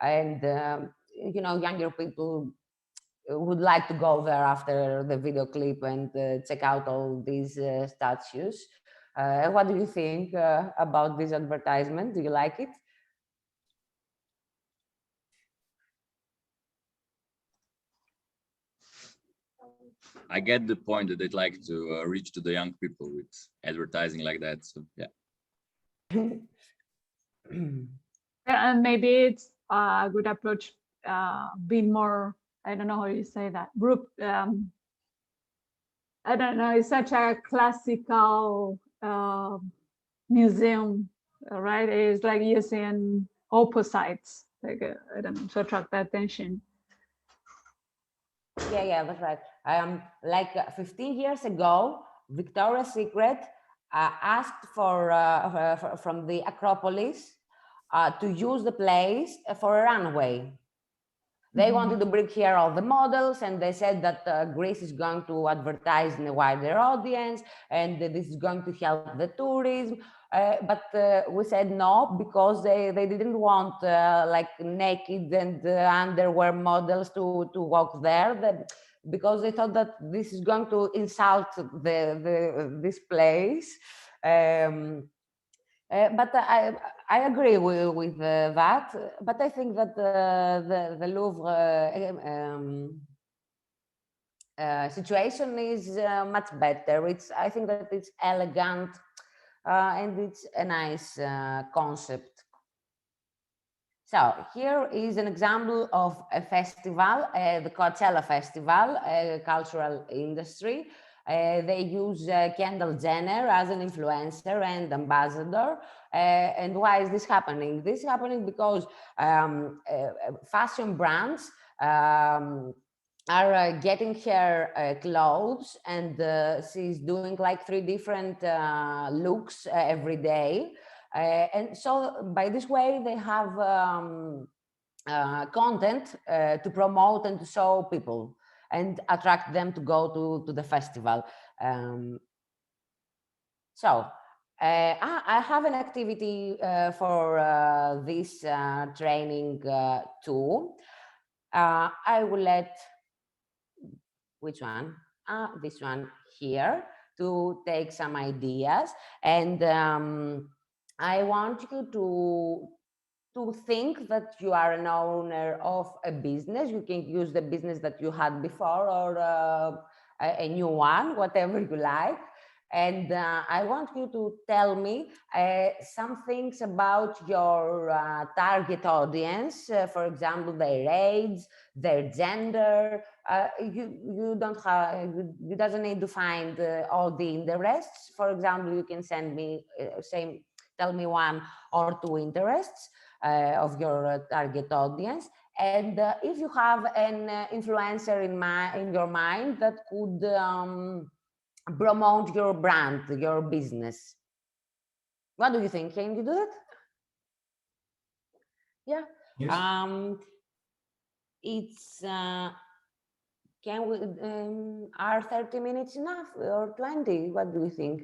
and you know, younger people would like to go there after the video clip and check out all these statues. What do you think about this advertisement? Do you like it? I get the point that they'd like to reach to the young people with advertising like that. So yeah. And maybe it's a good approach, being more, I don't know how you say that, group. I don't know, it's such a classical museum, right? It's like using opposites, like I don't know, to attract the attention. Yeah, that's right. Like 15 years ago, Victoria's Secret asked from the Acropolis to use the place for a runway. They wanted to bring here all the models, and they said that Greece is going to advertise in a wider audience, and this is going to help the tourism. But we said no, because they didn't want like naked and underwear models to walk there, because they thought that this is going to insult this place. But I agree with that. But I think that the Louvre situation is much better. I think that it's elegant and it's a nice concept. So here is an example of a festival, the Coachella Festival, a cultural industry. They use Kendall Jenner as an influencer and ambassador. And why is this happening? This is happening because fashion brands are getting her clothes, and she's doing like 3 different looks every day. And so by this way, they have content to promote and to show people and attract them to go to the festival. So I have an activity for this training too. I will let, which one? This one here, to take some ideas. And I want you to think that you are an owner of a business. You can use the business that you had before, or a new one, whatever you like. And I want you to tell me some things about your target audience, for example, their age, their gender. You don't have, you doesn't need to find all the interests. For example, you can send me, tell me one or two interests of your target audience. And if you have an influencer in your mind that could promote your brand, your business. What do you think? Can you do that? Yeah. Yes. It's can we are 30 minutes enough or 20? What do you think?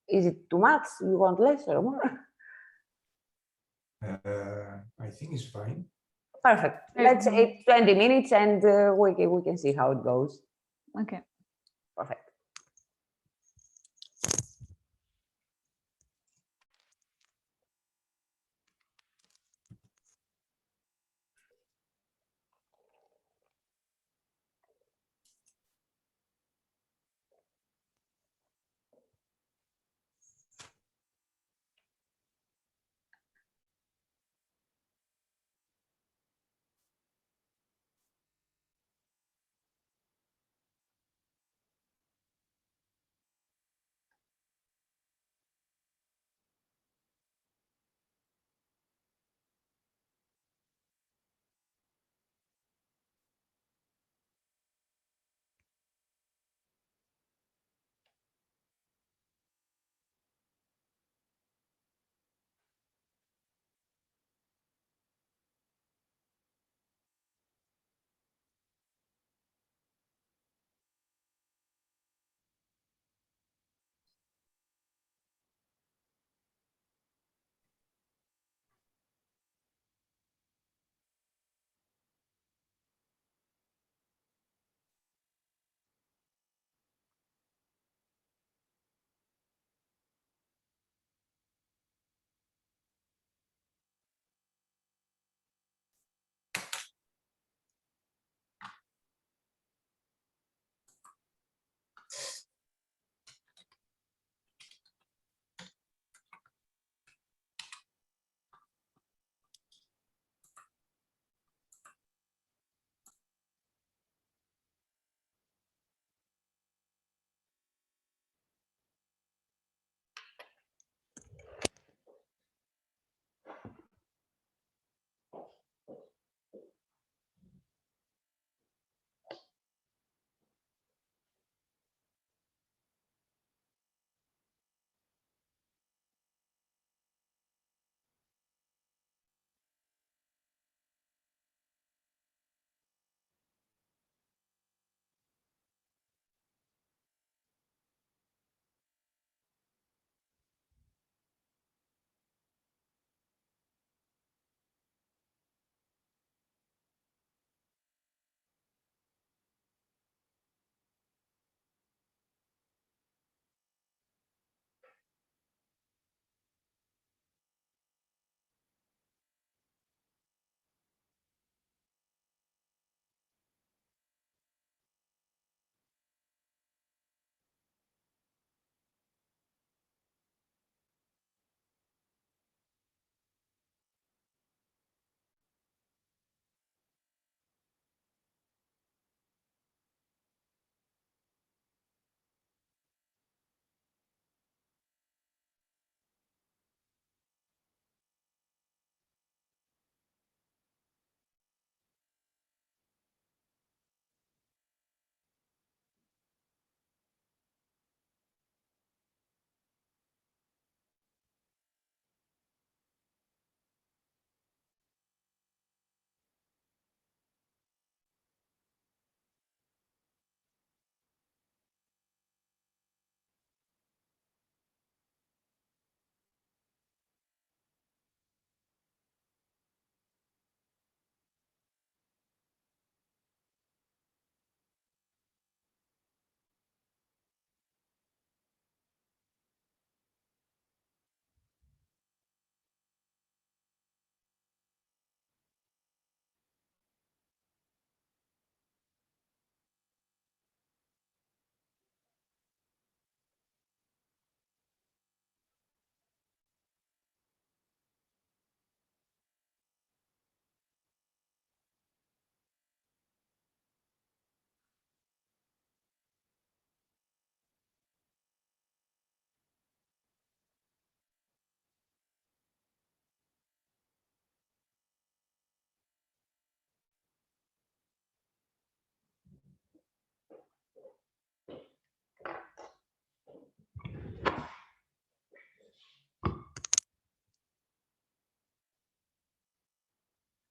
Is it too much? You want less or more? I think it's fine. Perfect. Let's say 20 minutes and we can see how it goes. Okay. Perfect.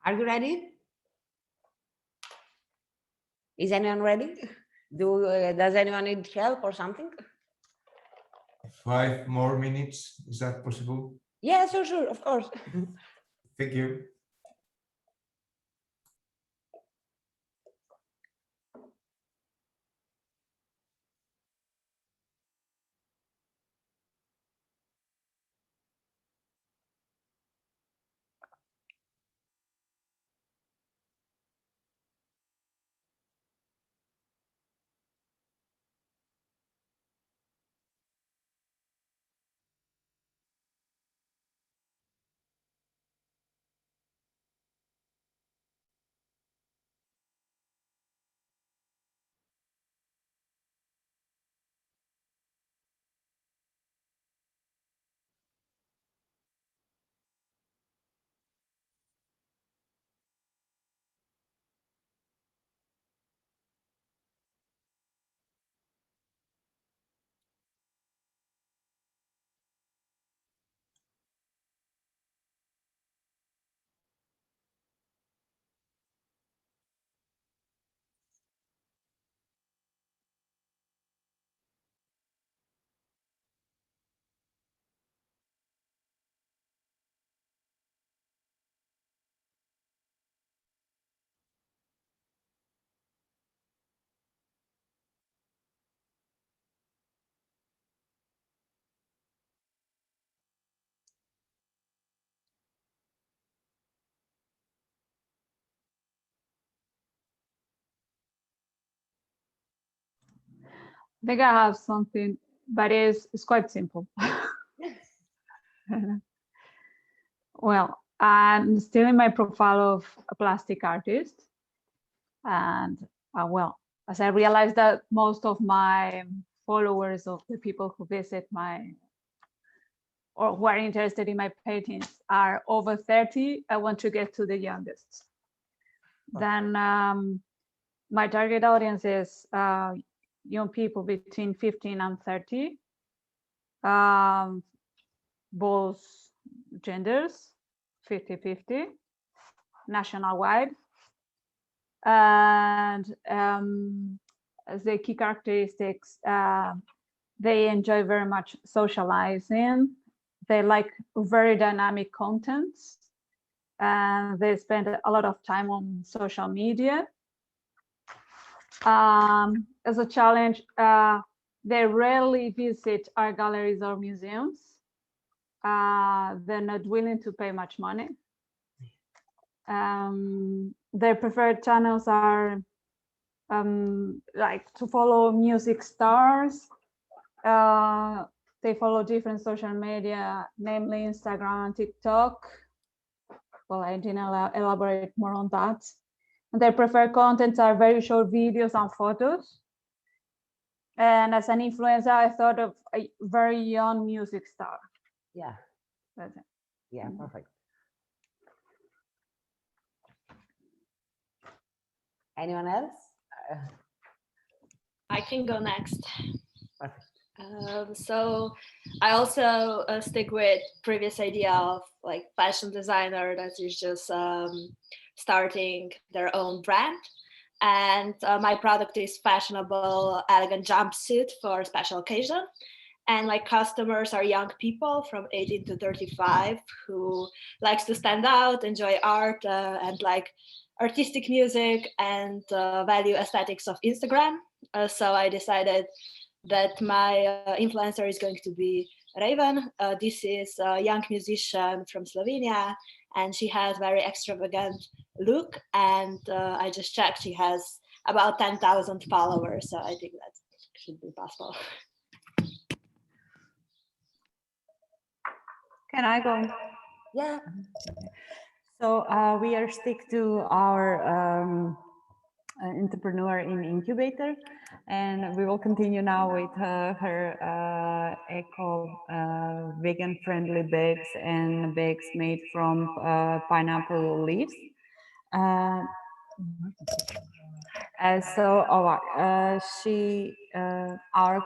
Are you ready? Is anyone ready? Does anyone need help or something? 5 more minutes, is that possible? Yeah, sure, of course. Thank you. I think I have something, but it's quite simple. Well, I'm still in my profile of a plastic artist. And well, as I realized that most of my followers, of the people who visit my, or who are interested in my paintings, are over 30, I want to get to the youngest. Then my target audience is young people between 15 and 30, both genders, 50-50, national-wide. And as the key characteristics, they enjoy very much socializing. They like very dynamic contents. And they spend a lot of time on social media. As a challenge, they rarely visit art galleries or museums. They're not willing to pay much money. Their preferred channels are like to follow music stars. They follow different social media, namely Instagram and TikTok. Well, I didn't elaborate more on that. And their preferred contents are very short videos and photos. And as an influencer, I thought of a very young music star. Yeah. That's it. Yeah, perfect. Anyone else? I can go next. Perfect. So I also stick with previous idea of like fashion designer that is just starting their own brand. And my product is fashionable, elegant jumpsuit for special occasion. And my customers are young people from 18 to 35 who likes to stand out, enjoy art, and like artistic music, and value aesthetics of Instagram. So I decided that my influencer is going to be Raven. This is a young musician from Slovenia, and she has very extravagant look. And I just checked, she has about 10,000 followers. So I think that should be possible. Can I go? Yeah. So we are stick to our entrepreneur in incubator, and we will continue now with her eco vegan friendly bags and bags made from pineapple leaves. Our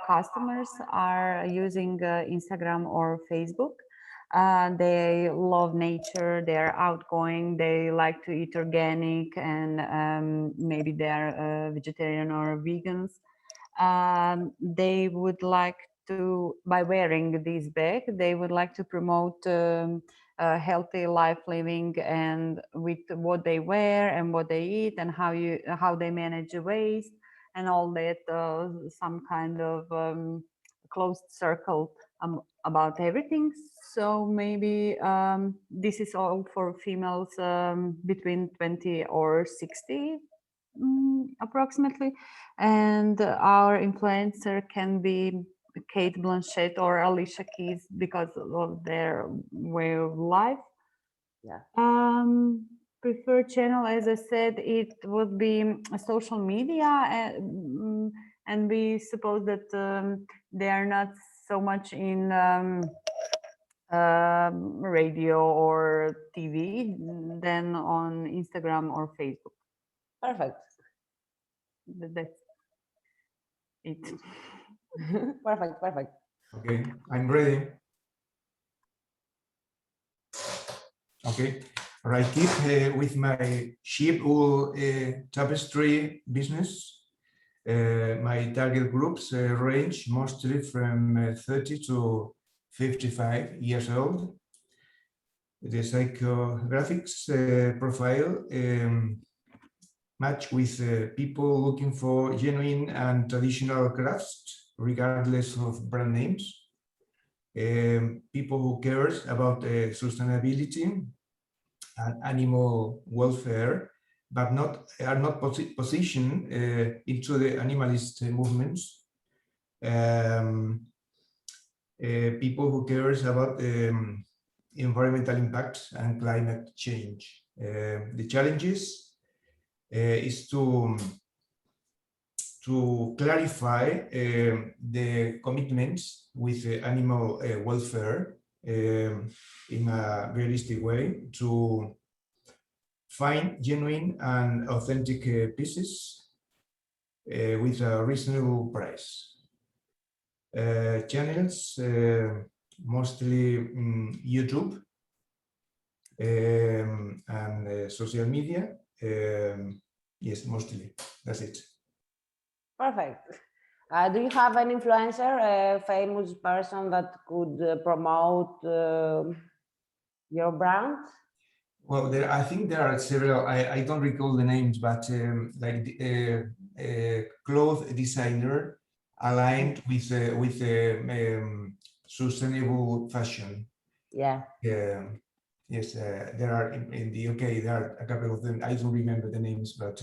customers are using Instagram or Facebook, They love nature, they're outgoing, they like to eat organic, and maybe they're vegetarian or vegans. They would like to, by wearing this bag, they would like to promote a healthy life living, and with what they wear and what they eat and how they manage waste and all that, some kind of closed circle about everything. So maybe this is all for females between 20 or 60 approximately, and our influencer can be Kate Blanchett or Alicia Keys because of their way of life. Yeah. Preferred channel, as I said, it would be social media, and we suppose that they are not so much in radio or TV than on Instagram or Facebook. Perfect. That's it. Perfect, perfect. Okay, I'm ready. Okay, right. Keep with my sheep wool tapestry business. My target groups range mostly from 30 to 55 years old. The psychographics profile match with people looking for genuine and traditional crafts, regardless of brand names. People who cares about sustainability and animal welfare, but are not positioned into the animalist movements. People who cares about environmental impact and climate change. The challenges is to clarify the commitments with animal welfare in a realistic way, to find genuine and authentic pieces with a reasonable price. Channels, mostly YouTube and social media. Yes, mostly. That's it. Perfect. Do you have an influencer, a famous person that could promote your brand? Well, I think there are several. I don't recall the names, but like cloth designer aligned with sustainable fashion. Yeah. Yes, there are in the UK. There are a couple of them. I don't remember the names, but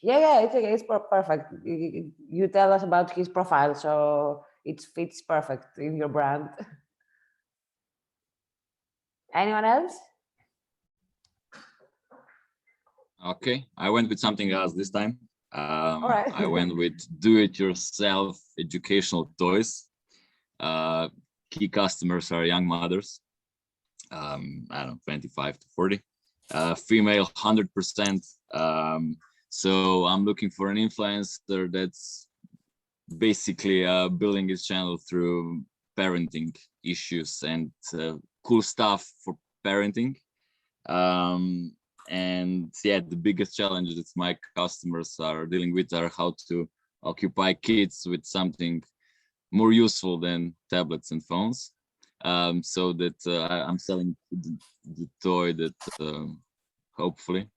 Yeah, it's perfect. You tell us about his profile, so it fits perfect in your brand. Anyone else? Okay, I went with something else this time. All right. I went with do-it-yourself educational toys. Key customers are young mothers. I don't know, 25 to 40. Female 100%. So I'm looking for an influencer that's basically building his channel through parenting issues and cool stuff for parenting. And yeah, the biggest challenges that my customers are dealing with are how to occupy kids with something more useful than tablets and phones. So that I'm selling the toy that hopefully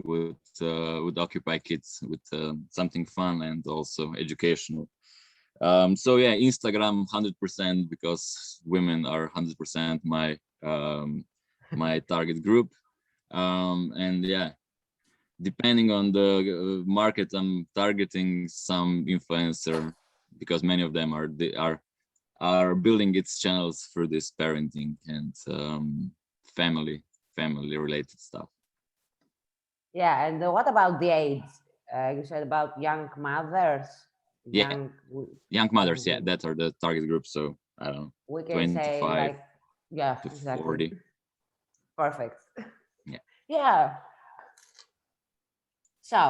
would occupy kids with something fun and also educational. So yeah, Instagram 100% because women are 100% my my target group. And yeah, depending on the market I'm targeting, some influencer, because many of them are building its channels through this parenting and family related stuff. Yeah, and what about the age? You said about young mothers. Yeah, young mothers. Yeah, that are the target group. So I don't know, we can 25 say like, yeah, to exactly. 40. Perfect. Yeah. Yeah. So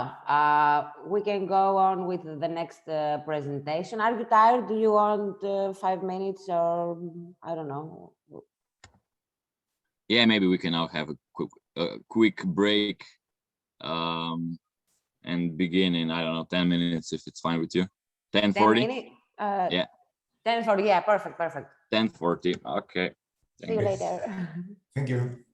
we can go on with the next presentation. Are you tired? Do you want 5 minutes or I don't know? Yeah, maybe we can now have a quick break and begin in, I don't know, 10 minutes if it's fine with you. 10:40? 10 minutes? Yeah. 10:40, yeah, perfect. 10:40, okay. See you later. Thank you.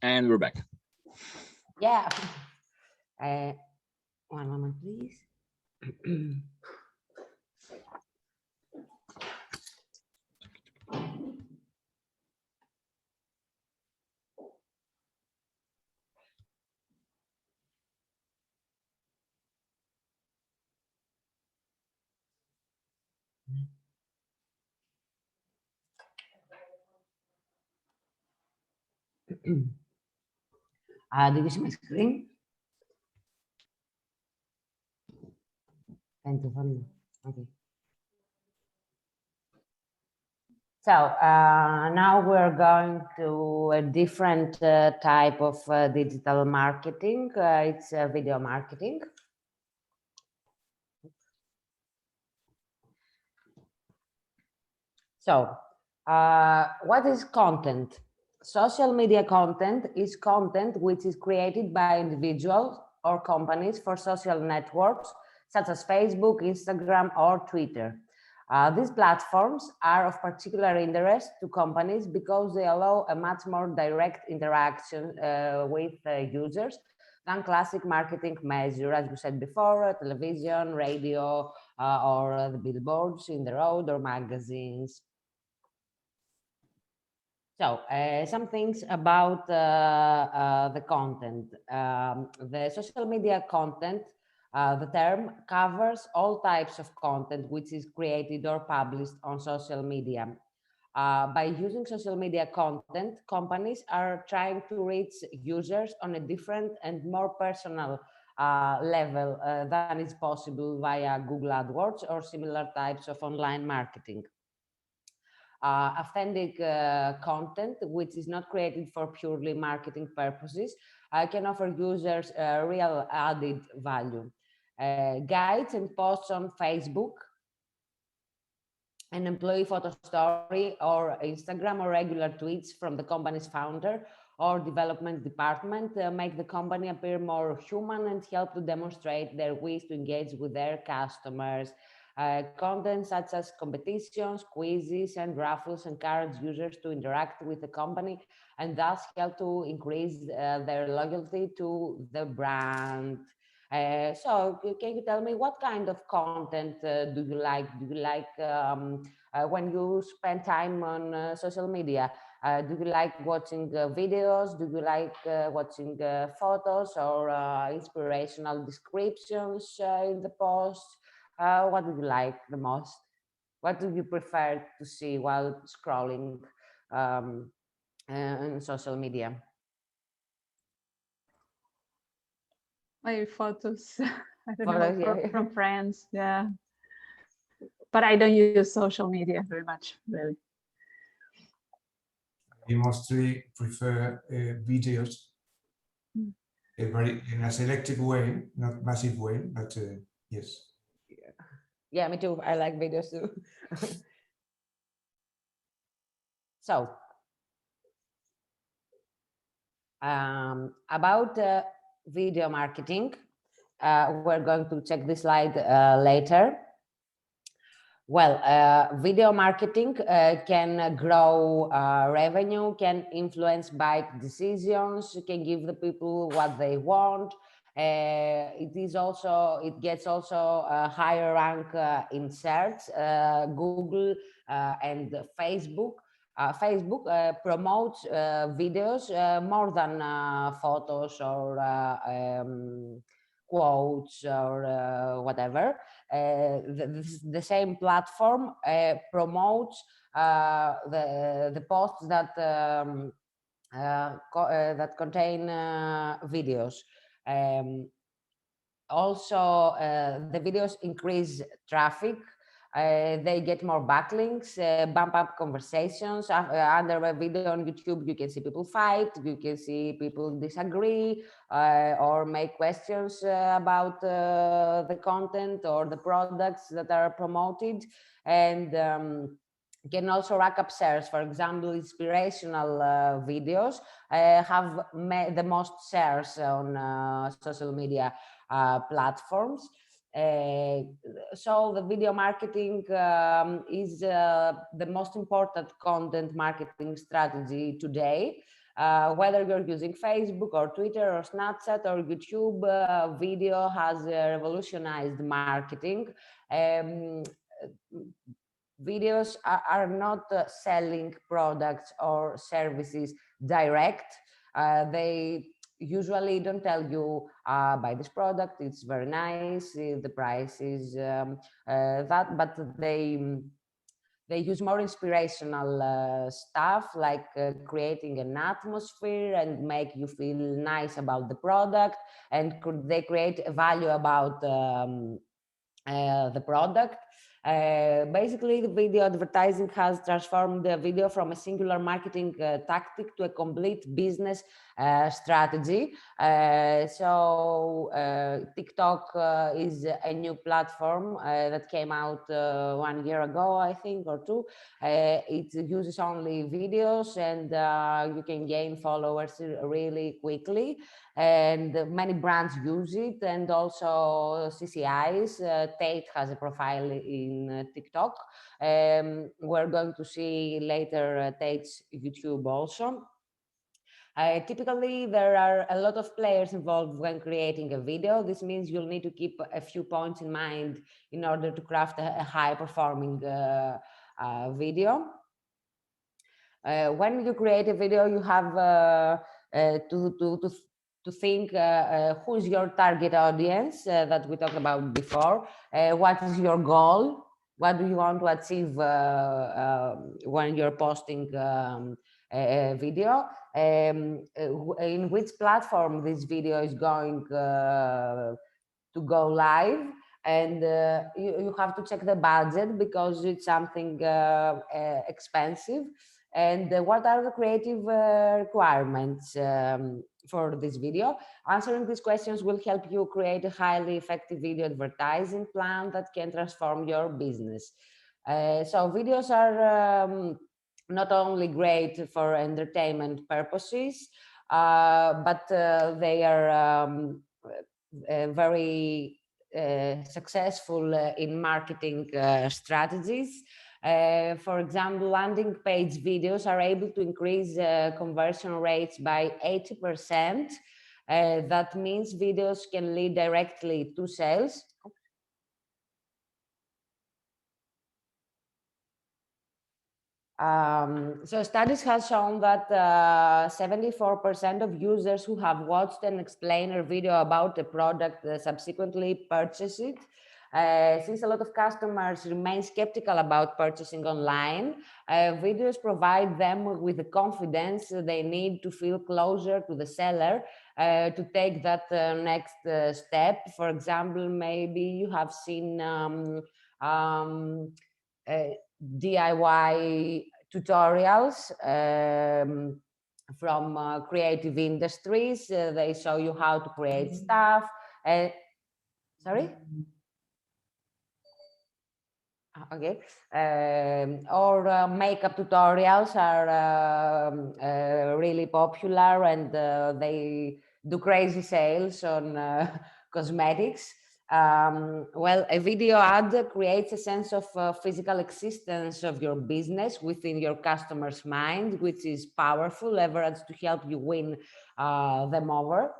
And we're back. Yeah. One moment, please. Do you see my screen? Thank you for me. Okay. So now we're going to a different type of digital marketing. It's video marketing. So what is content? Social media content is content which is created by individuals or companies for social networks such as Facebook, Instagram, or Twitter. These platforms are of particular interest to companies because they allow a much more direct interaction with users than classic marketing measures, as we said before, television, radio, or the billboards in the road or magazines. So some things about the content. The social media content, the term covers all types of content which is created or published on social media. By using social media content, companies are trying to reach users on a different and more personal level than is possible via Google AdWords or similar types of online marketing. Authentic content, which is not created for purely marketing purposes, can offer users real added value. Guides and posts on Facebook, an employee photo story, or Instagram, or regular tweets from the company's founder or development department make the company appear more human and help to demonstrate their wish to engage with their customers. Content such as competitions, quizzes, and raffles encourage users to interact with the company and thus help to increase their loyalty to the brand. So can you tell me what kind of content do you like? Do you like when you spend time on social media? Do you like watching videos? Do you like watching photos or inspirational descriptions in the posts? What do you like the most? What do you prefer to see while scrolling on social media? My photos, I don't Photos, know, yeah. from friends, yeah. But I don't use social media very much, really. We mostly prefer videos in a selective way, not massive way, but yes. Yeah, me too. I like videos too. So, about video marketing, we're going to check this slide later. Well, video marketing can grow revenue, can influence buying decisions, can give the people what they want. It gets also a higher rank in search. Google and Facebook. Facebook promotes videos more than photos or quotes or whatever. The same platform promotes the posts that that contain videos. Also, the videos increase traffic. They get more backlinks, bump up conversations. Under a video on YouTube, you can see people fight, you can see people disagree, or make questions about the content or the products that are promoted. And can also rack up shares. For example, inspirational videos have the most shares on social media platforms. So the video marketing is the most important content marketing strategy today. Whether you're using Facebook or Twitter or Snapchat or YouTube, video has revolutionized marketing. Videos are not selling products or services direct. They usually don't tell you buy this product, it's very nice, the price is that, but they use more inspirational stuff, like creating an atmosphere and make you feel nice about the product, and they create a value about the product. Basically, the video advertising has transformed the video from a singular marketing tactic to a complete business strategy. So TikTok is a new platform that came out 1 year ago, I think, or two. It uses only videos, and you can gain followers really quickly. And many brands use it, and also CCIs. Tate has a profile in TikTok. We're going to see later Tate's YouTube also. Typically, there are a lot of players involved when creating a video. This means you'll need to keep a few points in mind in order to craft a high-performing video. When you create a video, you have to think who's your target audience that we talked about before. What is your goal? What do you want to achieve when you're posting a video? In which platform this video is going to go live? And you have to check the budget, because it's something expensive. And what are the creative requirements for this video? Answering these questions will help you create a highly effective video advertising plan that can transform your business. So videos are not only great for entertainment purposes, but they are very successful in marketing strategies. For example, landing page videos are able to increase conversion rates by 80%. That means videos can lead directly to sales. So studies have shown that 74% of users who have watched an explainer video about a product subsequently purchase it. Since a lot of customers remain skeptical about purchasing online, videos provide them with the confidence they need to feel closer to the seller to take that next step. For example, maybe you have seen DIY tutorials from creative industries. They show you how to create stuff. Sorry? Okay. Or makeup tutorials are really popular, and they do crazy sales on cosmetics. Well, a video ad creates a sense of physical existence of your business within your customer's mind, which is powerful leverage to help you win them over.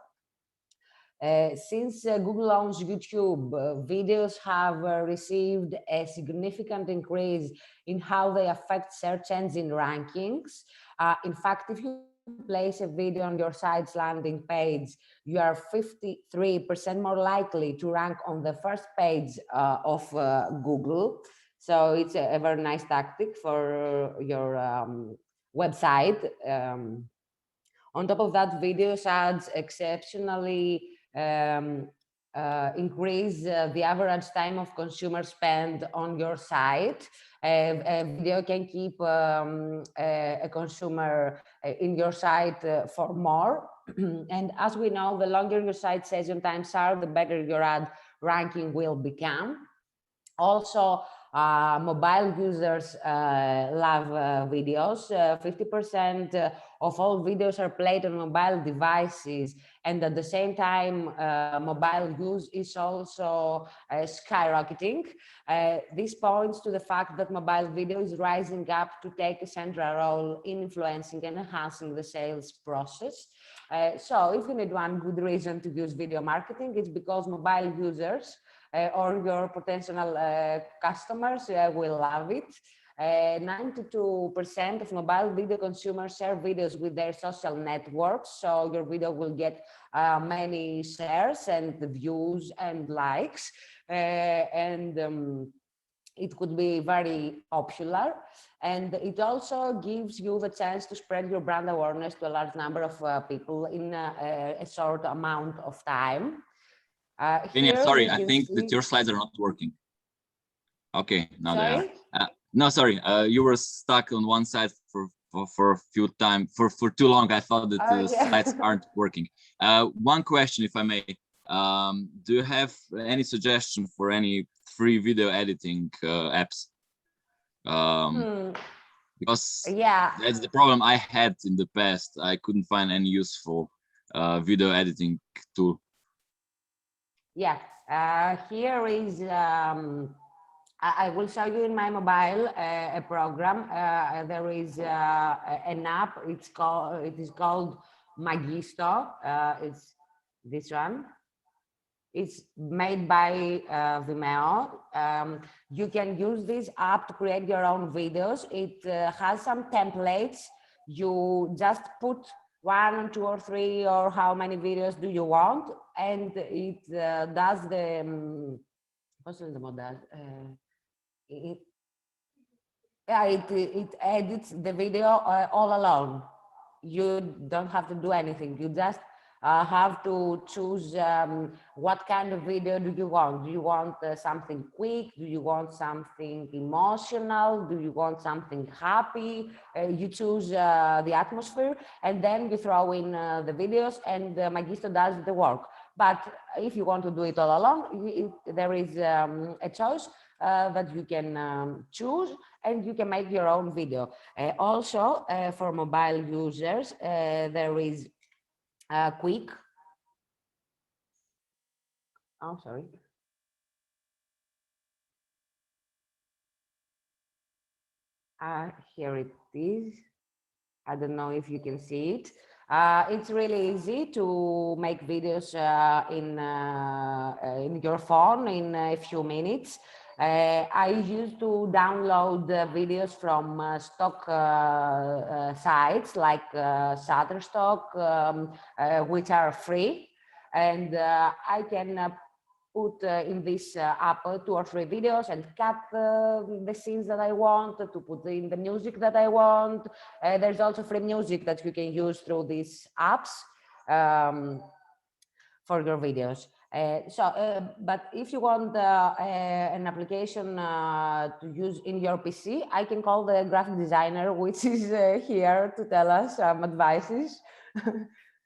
Since Google owns YouTube, videos have received a significant increase in how they affect search engine rankings. In fact, if you place a video on your site's landing page, you are 53% more likely to rank on the first page of Google. So it's a very nice tactic for your website. On top of that, videos ads exceptionally increase the average time of consumer spend on your site. A video can keep a consumer in your site for more. And as we know, the longer your site session times are, the better your ad ranking will become. Also, mobile users love videos. 50% of all videos are played on mobile devices, And at the same time, mobile use is also skyrocketing. This points to the fact that mobile video is rising up to take a central role in influencing and enhancing the sales process. So if you need one good reason to use video marketing, it's because mobile users or your potential customers will love it. 92% of mobile video consumers share videos with their social networks, so your video will get many shares and views and likes, it could be very popular, and it also gives you the chance to spread your brand awareness to a large number of people in a short amount of time. Sorry, I think that your slides are not working. Okay, now they are. No, sorry, you were stuck on one side for a few time for too long. I thought that the slides aren't working. One question, if I may, do you have any suggestion for any free video editing apps? Because that's the problem I had in the past. I couldn't find any useful video editing tool. Yeah, here is I will show you in my mobile a program. There is an app. It is called Magisto. It's this one. It's made by Vimeo. You can use this app to create your own videos. It has some templates. You just put 1, 2, or 3, or how many videos do you want, and it does the it edits the video all alone. You don't have to do anything. You just have to choose what kind of video do you want. Do you want something quick? Do you want something emotional? Do you want something happy? You choose the atmosphere, and then you throw in the videos, and Magisto does the work. But if you want to do it all alone, there is a choice that you can choose, and you can make your own video. Also, for mobile users, there is Quick. Oh, sorry. Here it is. I don't know if you can see it. It's really easy to make videos in your phone in a few minutes. I used to download videos from stock sites like Shutterstock, which are free, and I can put in this app 2 or 3 videos and cut the scenes that I want, to put in the music that I want. There's also free music that you can use through these apps for your videos. But if you want an application to use in your PC, I can call the graphic designer, which is here to tell us some advices.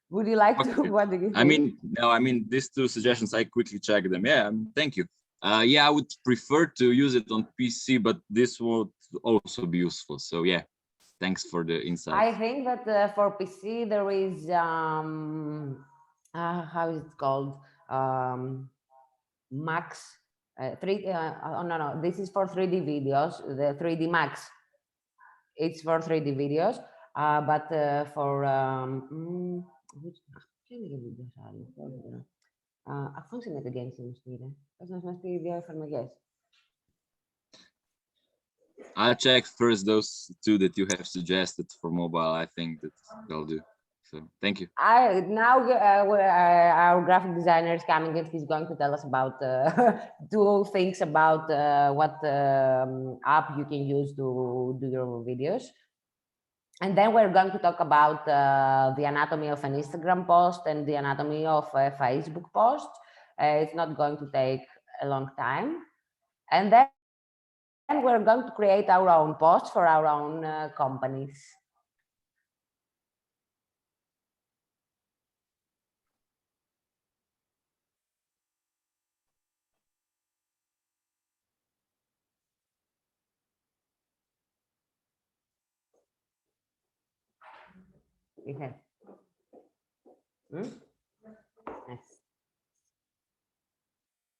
Would you like to? What do you think? I mean, these 2 suggestions, I quickly checked them. Yeah, thank you. Yeah, I would prefer to use it on PC, but this would also be useful. So yeah, thanks for the insight. I think that for PC there is how is it called? Max 3. Oh no, this is for 3D videos. The 3D Max. It's for 3D videos, but for αφού είναι το game στην ουσία, πώς να μας πει 2 εφαρμογές. I'll check first those 2 that you have suggested for mobile. I think that they'll do. So thank you. Now our graphic designer is coming, and he's going to tell us about 2 things about what app you can use to do your videos. And then we're going to talk about the anatomy of an Instagram post and the anatomy of a Facebook post. It's not going to take a long time. And then we're going to create our own posts for our own companies.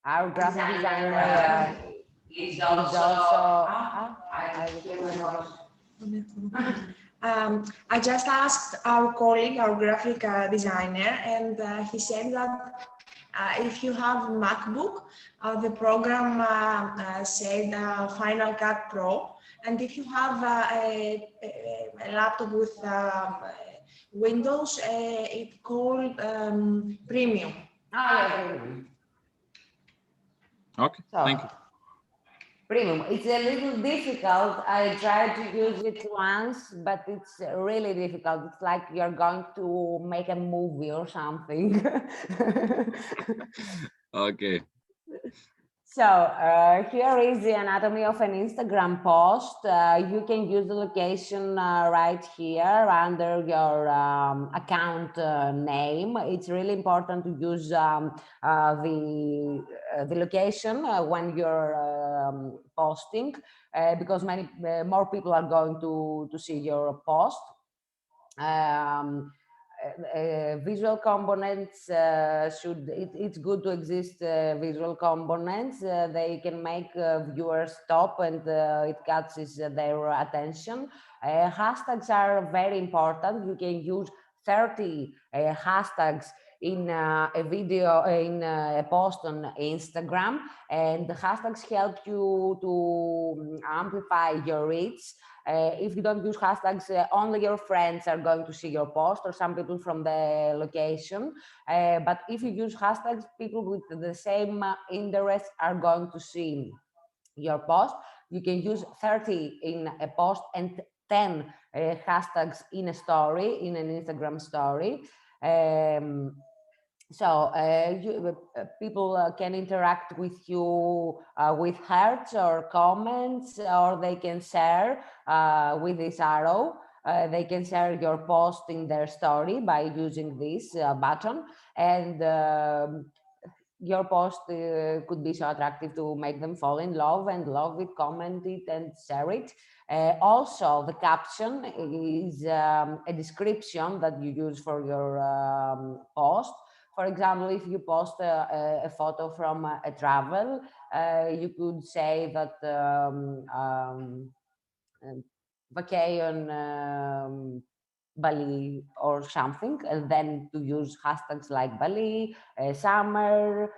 Our graphic designer is also. I just asked our colleague, our graphic designer, and he said that if you have a MacBook, the program said Final Cut Pro, and if you have a laptop with Windows, it's called Premium. Premium. Okay, So, thank you. Premium. It's a little difficult. I tried to use it once, but it's really difficult. It's like you're going to make a movie or something. Okay. So here is the anatomy of an Instagram post. You can use the location right here under your account name. It's really important to use the location when you're posting because many more people are going to see your post. Visual components it's good to exist visual components. They can make viewers stop and it catches their attention. Hashtags are very important. You can use 30 hashtags in a video, in a post on Instagram, and the hashtags help you to amplify your reach. If you don't use hashtags, only your friends are going to see your post or some people from the location. But if you use hashtags, people with the same interests are going to see your post. You can use 30 in a post and 10 hashtags in a story, in an Instagram story. So people can interact with you with hearts or comments, or they can share with this arrow. They can share your post in their story by using this button, and your post could be so attractive to make them fall in love and love it, comment it, and share it. Also, the caption is a description that you use for your post. For example, if you post a photo from a travel, you could say that vacation Bali or something, and then to use hashtags like Bali, summer,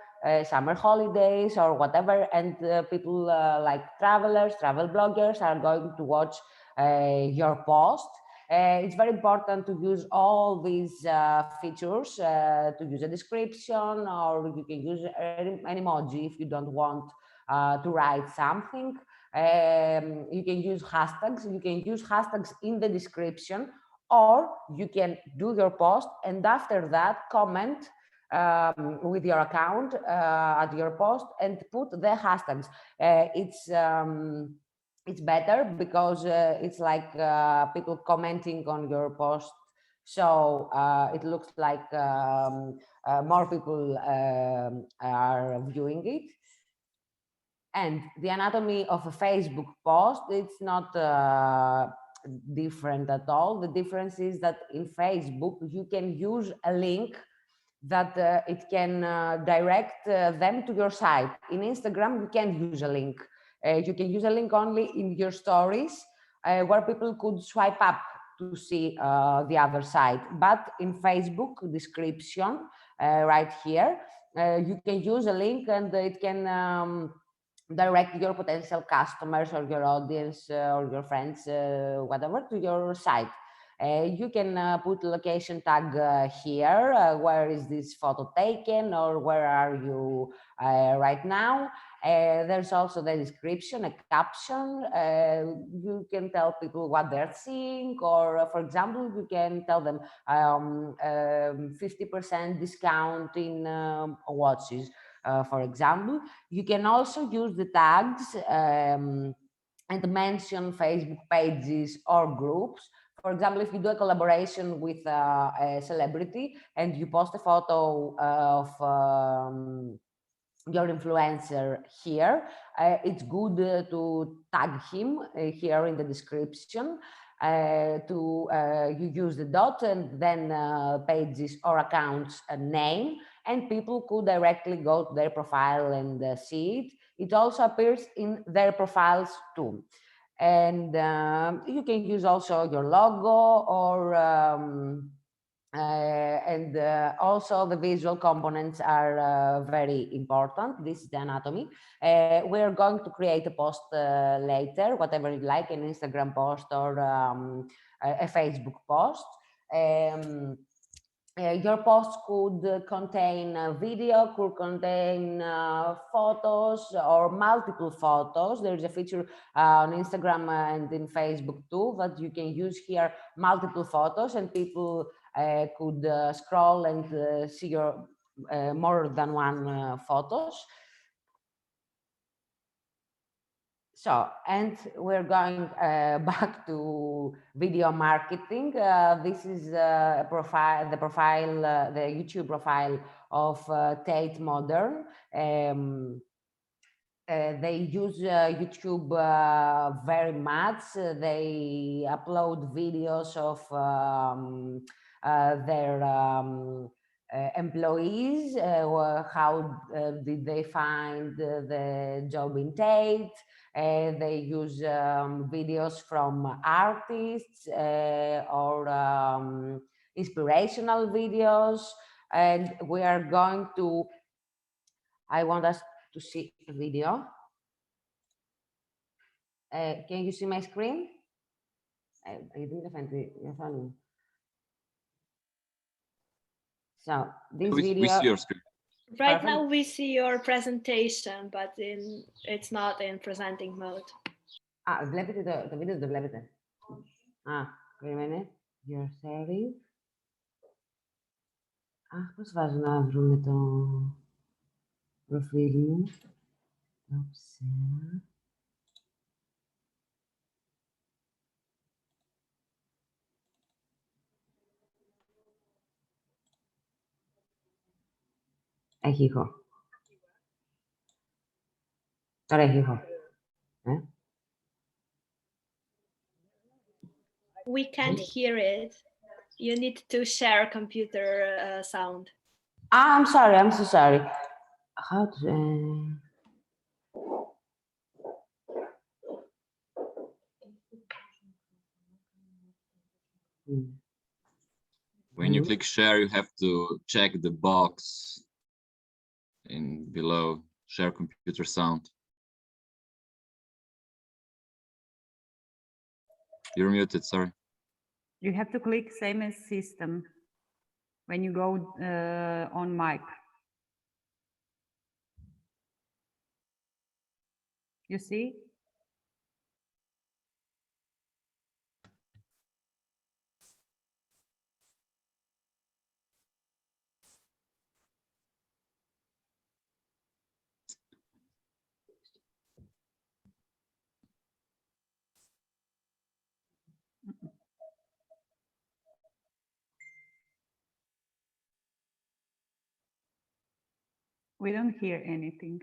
summer holidays, or whatever. And people like travelers, travel bloggers are going to watch your post. It's very important to use all these features, to use a description, or you can use an emoji if you don't want to write something. You can use hashtags. You can use hashtags in the description, or you can do your post and after that comment with your account at your post and put the hashtags. It's better because it's like people commenting on your post, so it looks like more people are viewing it. And the anatomy of a Facebook post, it's not different at all. The difference is that in Facebook, you can use a link that it can direct them to your site. In Instagram, you can't use a link. You can use a link only in your stories where people could swipe up to see the other side. But in Facebook description, right here, you can use a link and it can direct your potential customers or your audience or your friends, whatever, to your site. You can put location tag here, where is this photo taken, or where are you right now. There's also the description, a caption. You can tell people what they're seeing, or for example, you can tell them 50% discount in watches. For example, you can also use the tags and mention Facebook pages or groups. For example, if you do a collaboration with a celebrity and you post a photo of your influencer here, it's good to tag him here in the description. You use the dot and then pages or accounts name, and people could directly go to their profile and see it. It also appears in their profiles too. And you can use also your logo or also the visual components are very important. This is the anatomy. We're going to create a post later, whatever you like, an Instagram post or a Facebook post. Your post could contain a video, could contain photos or multiple photos. There is a feature on Instagram and in Facebook too that you can use here multiple photos, and people could scroll and see your more than one photos. So, and we're going back to video marketing. This is the YouTube profile of Tate Modern. They use YouTube very much. They upload videos of their employees. How did they find the job in Tate? They use videos from artists or inspirational videos. And we are going to, I want us to see a video. Can you see my screen? So this video. We see your screen. Right now we see your presentation, but it's not in presenting mode. Βλέπετε το βίντεο, το βλέπετε. Περίμενε. You're sharing. Πώς βάζω να βρούμε το προφίλ μου. Έχει ήχο. Τώρα έχει ήχο. We can't hear it. You need to share computer sound. I'm sorry. I'm so sorry. How to... When you click share, you have to check the box in below share computer sound. You're muted, sorry. You have to click same as system when you go on mic. You see? We don't hear anything.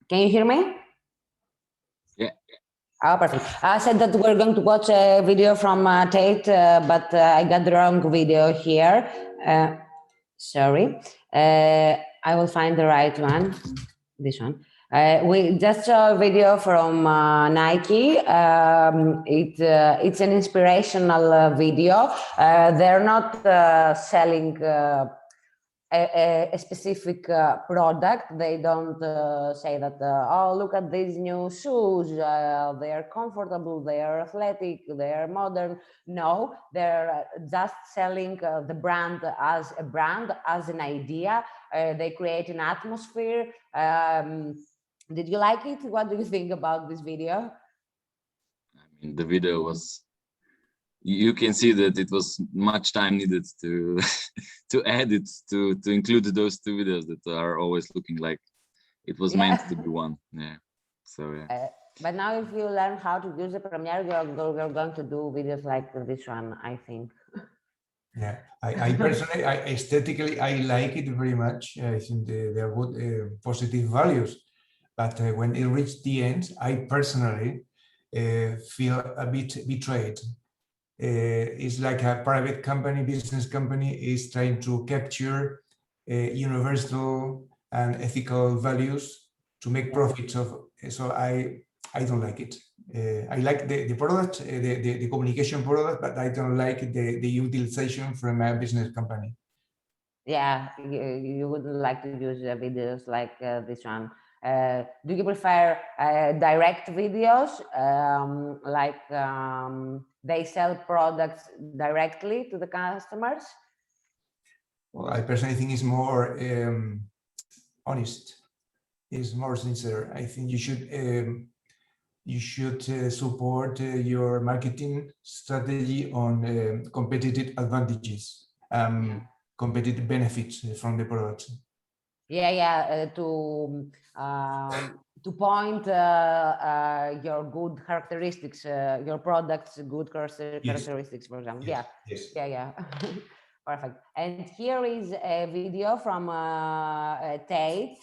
Can you hear me? Yeah. Oh, perfect. I said that we're going to watch a video from Tate, but I got the wrong video here. Sorry. I will find the right one. This one. We just saw a video from Nike. It's an inspirational video. They're not selling a specific product. They don't say that, oh, look at these new shoes. They are comfortable, they are athletic, they are modern. No, they're just selling the brand, as an idea. They create an atmosphere. Did you like it? What do you think about this video? I mean, the video was, you can see that it was much time needed to to edit, to include those two videos that are always looking like it was meant to be one. Yeah. So yeah. But now if you learn how to use the Premiere, you're going to do videos like this one, I think. Yeah, I personally, aesthetically, I like it very much. I think there are good positive values, but when it reached the end, I personally feel a bit betrayed. It's like a private company, business company is trying to capture universal and ethical values to make profits of. So I don't like it. I like the product, the communication product, but I don't like the utilization from a business company. Yeah, you wouldn't like to use videos like this one. Do you prefer direct videos, like they sell products directly to the customers? Well, I personally think it's more honest, it's more sincere. I think you should support your marketing strategy on competitive advantages, competitive benefits from the product. Yeah, to point your good characteristics, your product's good characteristics, for example. Yes. Yeah. Yeah. Perfect. And here is a video from Tate.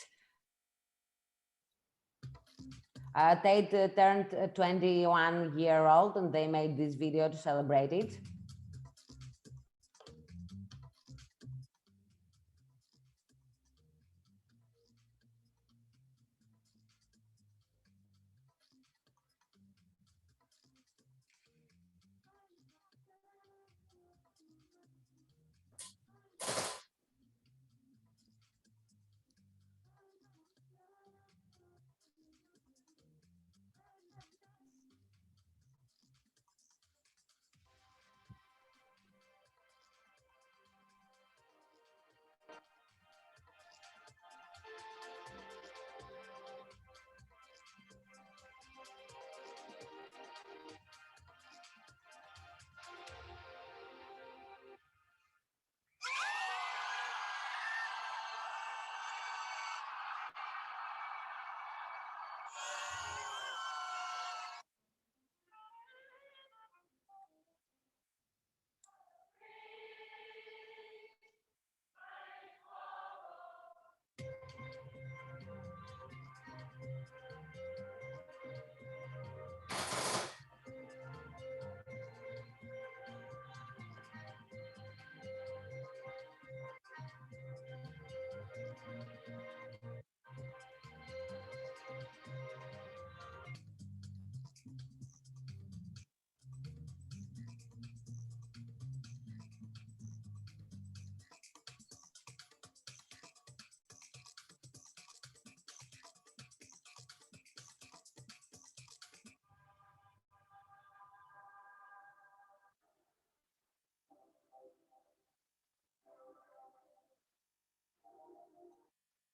Tate turned 21-year-old, and they made this video to celebrate it.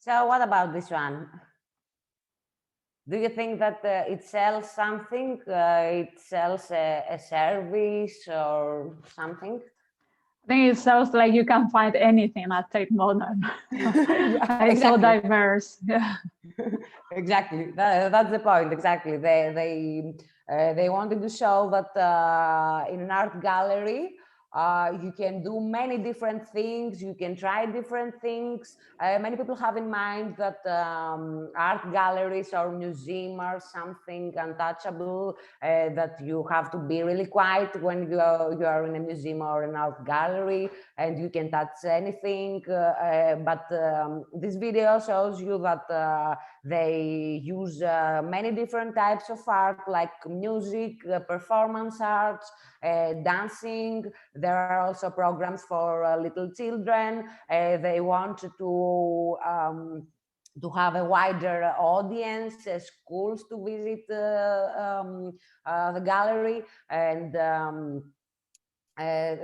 So what about this one? Do you think that it sells something? It sells a service or something? I think it sounds like you can find anything at Tate Modern. It's so diverse. Yeah. Exactly. That's the point. Exactly. They wanted to show that in an art gallery, You can do many different things. You can try different things. Many people have in mind that art galleries or museum are something untouchable, that you have to be really quiet when you are in a museum or an art gallery, and you can touch anything. But this video shows you that they use many different types of art, like music, performance arts, dancing. There are also programs for little children. They want to have a wider audience, schools to visit the gallery, and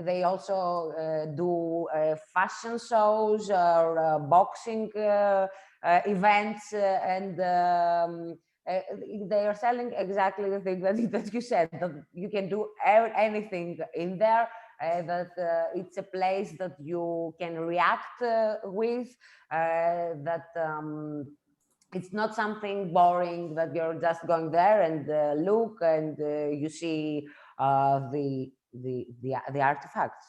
they also do fashion shows or boxing events, and they are selling exactly the thing that you said, that you can do anything in there, that it's a place that you can react with, that it's not something boring, that you're just going there and look and you see the artifacts,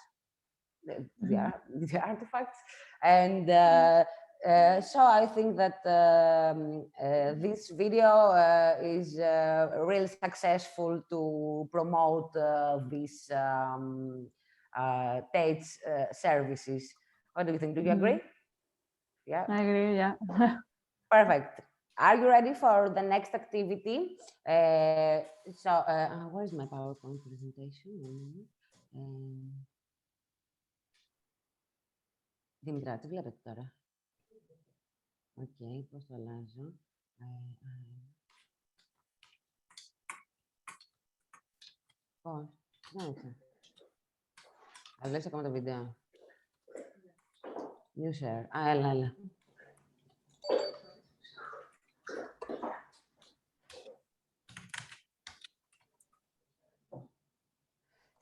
the artifacts, and so I think that this video is really successful to promote these TATES services. What do you think? Do you agree? Yeah, I agree. Yeah. perfect. Are you ready for the next activity? Where is my PowerPoint presentation? Δημητρά, τι βλέπετε τώρα? Οκ, πώς το αλλάζω? Πώς? Δεν έξω. Βλέπεις ακόμα το βίντεο. New share. Έλα.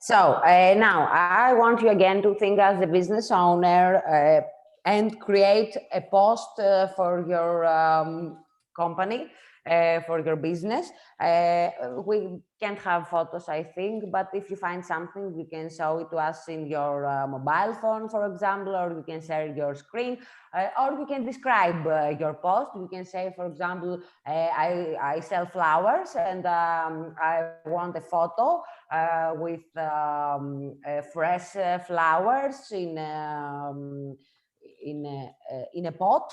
So now I want you again to think as a business owner and create a post for your company, for your business. We can't have photos, I think, but if you find something, you can show it to us in your mobile phone, for example, or you can share your screen, or you can describe your post. You can say, for example, I sell flowers and I want a photo with fresh flowers in a pot,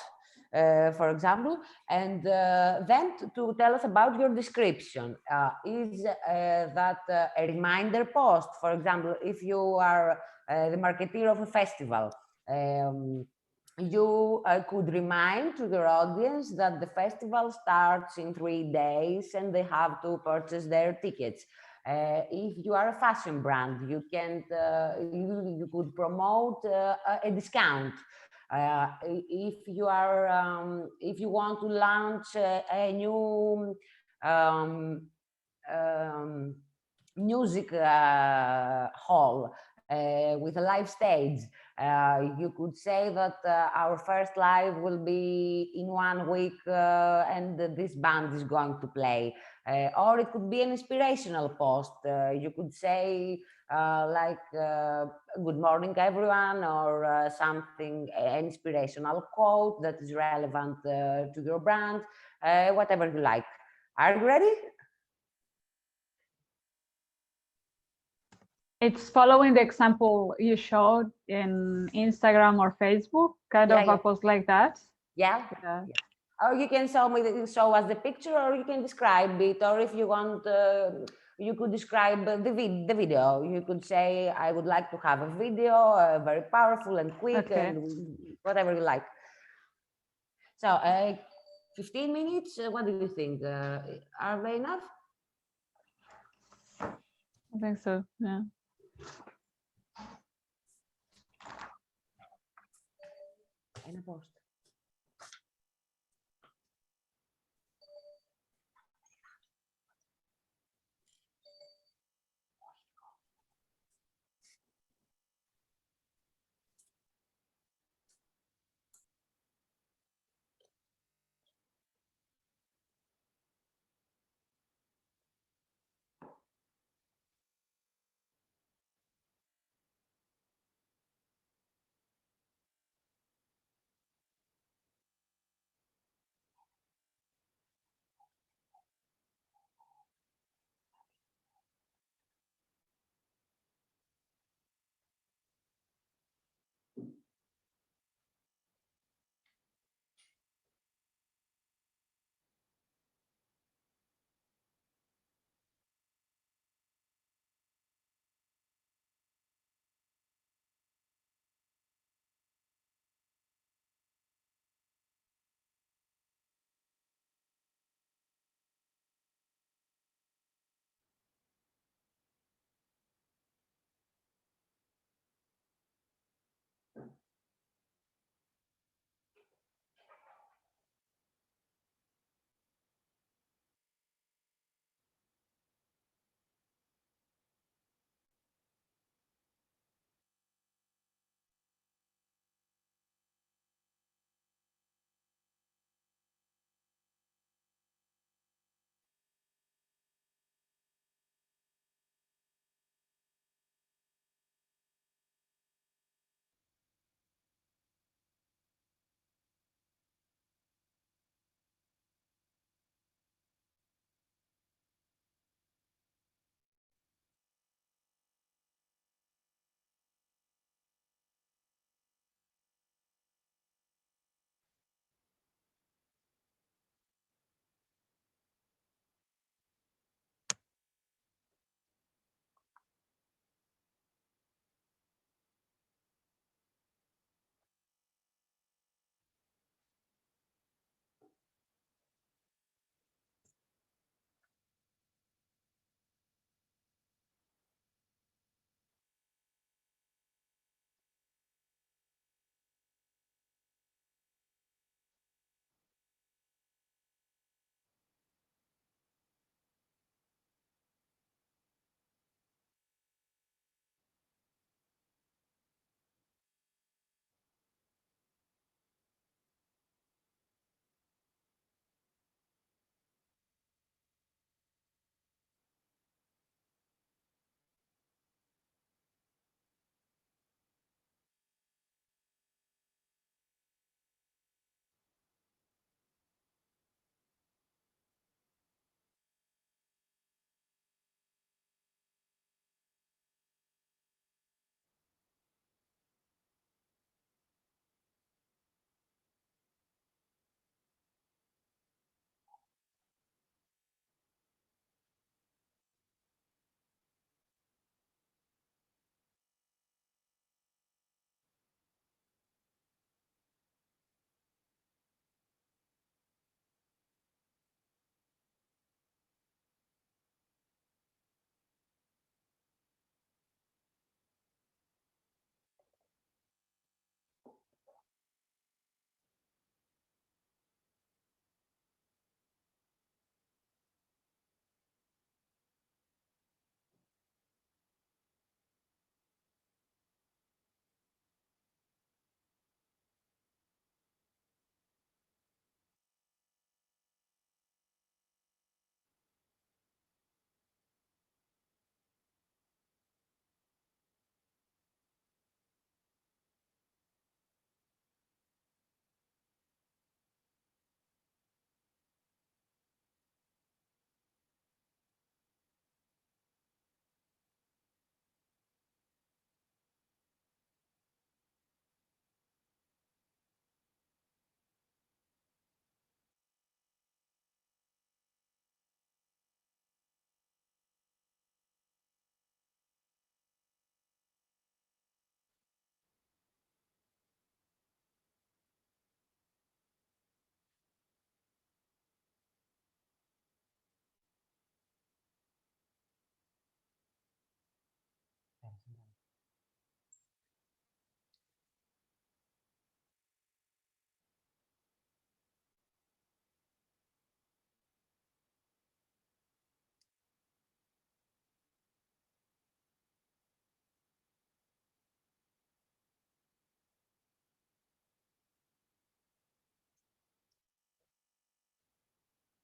for example, and then to tell us about your description. Is that a reminder post? For example, if you are the marketeer of a festival, you could remind to your audience that the festival starts in 3 days and they have to purchase their tickets. If you are a fashion brand, you can you could promote a discount. If you are if you want to launch a new music hall with a live stage, you could say that our first live will be in 1 week and this band is going to play. Or it could be an inspirational post. You could say like good morning everyone, or something, an inspirational quote that is relevant to your brand, whatever you like. Are you ready? It's following the example you showed in Instagram or Facebook, kind of a post like that. Yeah. Or you can show us the picture, or you can describe it, or if you want, you could describe the video. You could say, I would like to have a video, very powerful and quick, and whatever you like. So 15 minutes, what do you think? Are they enough? I think so, yeah. Ένα post.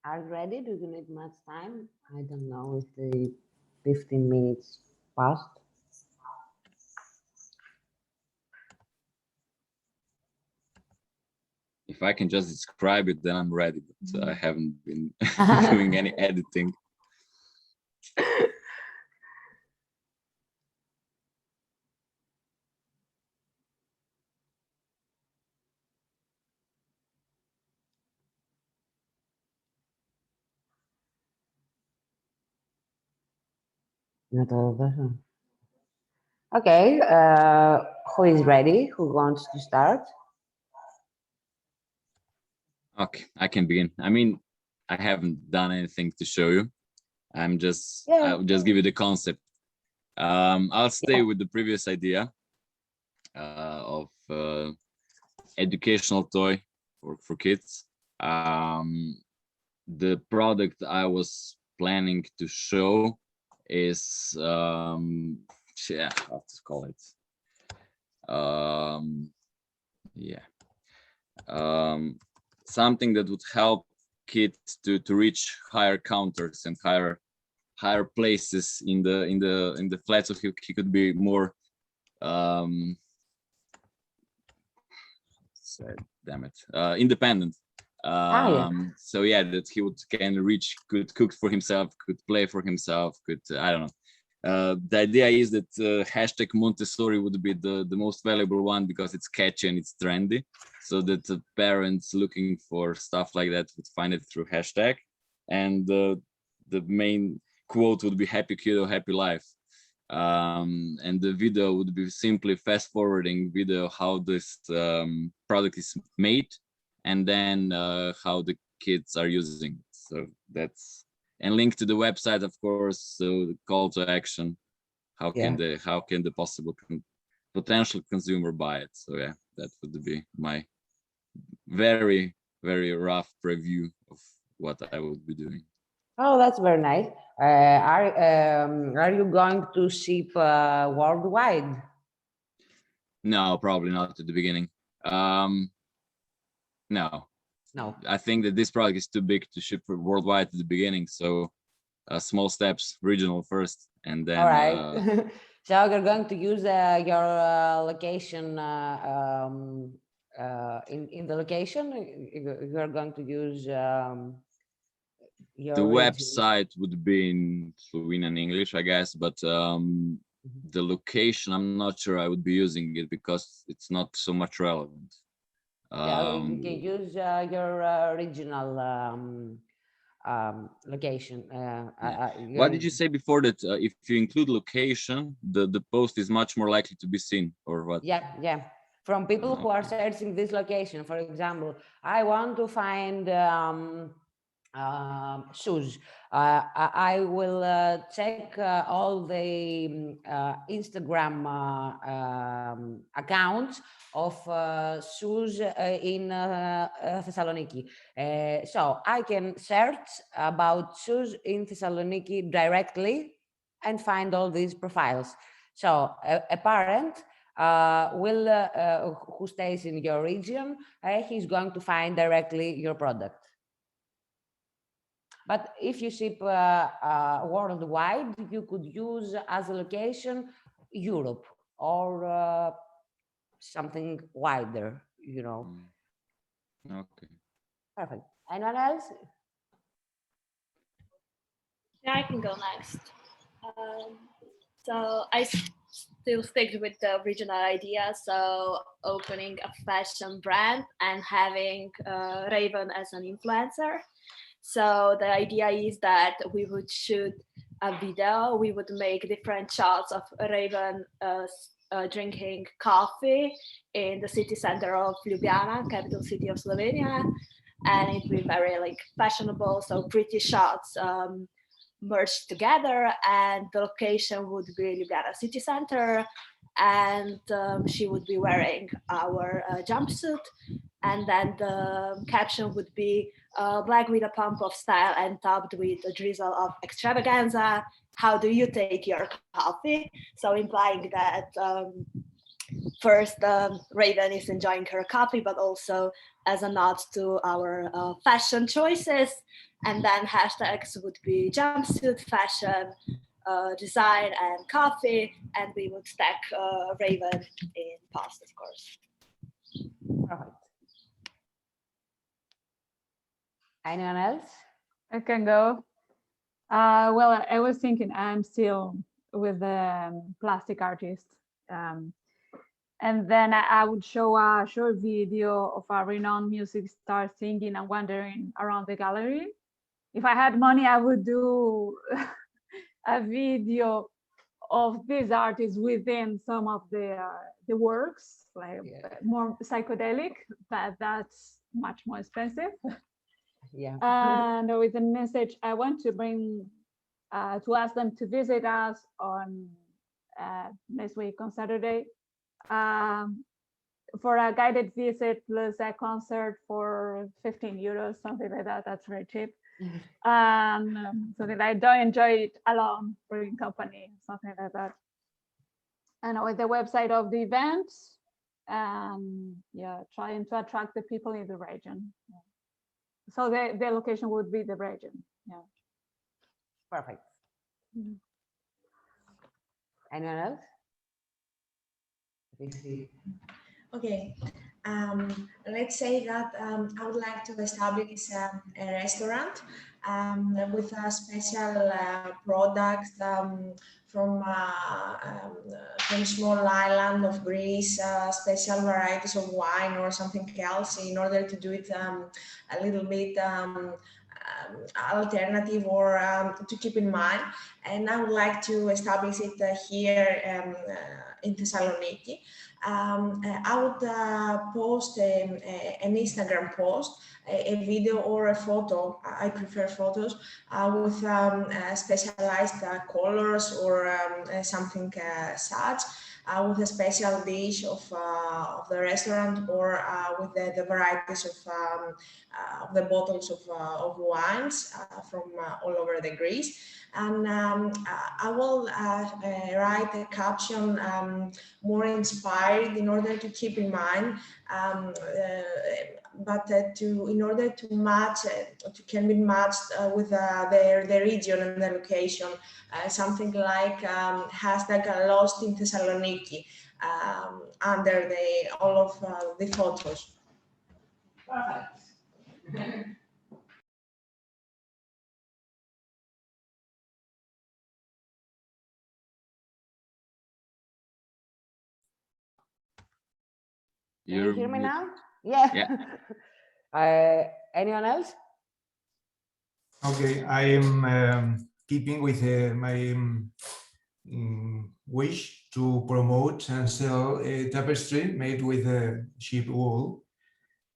Are you ready? Do you need much time? I don't know if the 15 minutes passed. If I can just describe it, then I'm ready, but I haven't been doing any editing. Not all of us. Okay, who is ready? Who wants to start? Okay, I can begin. I mean, I haven't done anything to show you. I'll just give you the concept. I'll stay with the previous idea of educational toy for kids. The product I was planning to show is yeah, how to call it, something that would help kids to reach higher counters and higher places in the flat, so he could be more independent. So yeah, that he can reach, could cook for himself, could play for himself, could, I don't know. The idea is that hashtag Montessori would be the most valuable one because it's catchy and it's trendy, so that the parents looking for stuff like that would find it through hashtag. And the main quote would be happy kiddo, happy life. And the video would be simply fast forwarding video how this product is made, and then how the kids are using it. So that's, and link to the website, of course, so the call to action, how can the possible potential consumer buy it. So yeah, that would be my very rough preview of what I would be doing. Oh, that's very nice. Are you going to ship worldwide? No, probably not at the beginning. No. I think that this product is too big to ship for worldwide at the beginning. So small steps, regional first, and then. All right. So you're going to use your location in the location. You're going to use your the region. Website would be in Slovenian and English, I guess, but the location, I'm not sure I would be using it because it's not so much relevant. You can use your regional location. What did you say before, that if you include location, the post is much more likely to be seen, or what? Yeah. From people who are searching this location. For example, I want to find shoes. I will check all the Instagram accounts of shoes in Thessaloniki. So I can search about shoes in Thessaloniki directly and find all these profiles. So a parent who stays in your region, he's going to find directly your product. But if you ship worldwide, you could use as a location Europe or something wider, you know. Okay. Perfect. Anyone else? Yeah, I can go next. So I still stick with the original idea. So opening a fashion brand and having Raven as an influencer. So the idea is that we would shoot a video, we would make different shots of Raven drinking coffee in the city center of Ljubljana, capital city of Slovenia. And it would be very like fashionable, so pretty shots merged together, and the location would be Ljubljana city center, and she would be wearing our jumpsuit, and then the caption would be black with a pump of style and topped with a drizzle of extravaganza. How do you take your coffee? So implying that first, Raven is enjoying her coffee, but also as a nod to our fashion choices. And then hashtags would be jumpsuit, fashion, design, and coffee. And we would tag Raven in post, of course. Perfect. Anyone else? I can go. Well, I was thinking I'm still with the plastic artist. And then I would show a short video of a renowned music star singing and wandering around the gallery. If I had money, I would do a video of these artists within some of the works, like more psychedelic, but that's much more expensive. Yeah. And with a message, I want to bring to ask them to visit us on next week on Saturday for a guided visit plus a concert for 15 euros, something like that. That's very cheap. Something I don't enjoy it alone, bringing company, something like that. And with the website of the event, yeah, trying to attract the people in the region. Yeah. So the location would be the region. Yeah. Perfect. Anyone else? Okay, let's say that I would like to establish a restaurant with a special products from small island of Greece, special varieties of wine or something else, in order to do it a little bit alternative or to keep in mind. And I would like to establish it here in Thessaloniki. I would post an Instagram post, a video or a photo. I prefer photos with specialized colors or something such. With a special dish of the restaurant or with the varieties of the bottles of wines from all over the Greece. And I will write a caption more inspired in order to keep in mind, but in order to match, can be matched with the region and the location. Something like hashtag lost in Thessaloniki under all of the photos. Perfect. Can you hear me now? Yeah. Anyone else? Okay, I am keeping with my wish to promote and sell a tapestry made with sheep wool.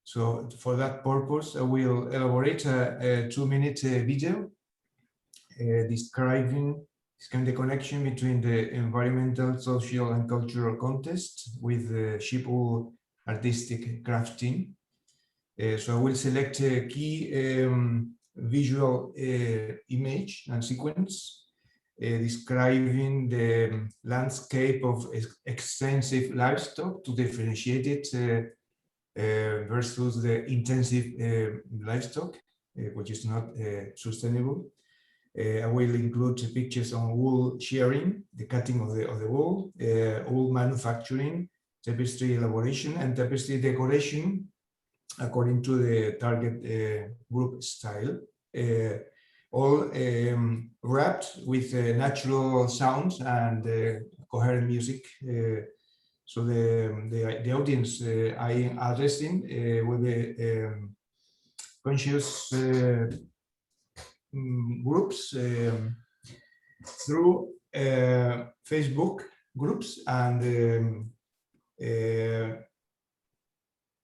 So for that purpose, I will elaborate a 2-minute video describing the connection between the environmental, social, and cultural context with the sheep wool artistic crafting. So I will select a key visual image and sequence describing the landscape of extensive livestock to differentiate it versus the intensive livestock, which is not sustainable. I will include pictures on wool shearing, the cutting of the wool, wool manufacturing, tapestry elaboration, and tapestry decoration according to the target group style, all wrapped with natural sounds and coherent music. So the audience I am addressing will be conscious groups through Facebook groups and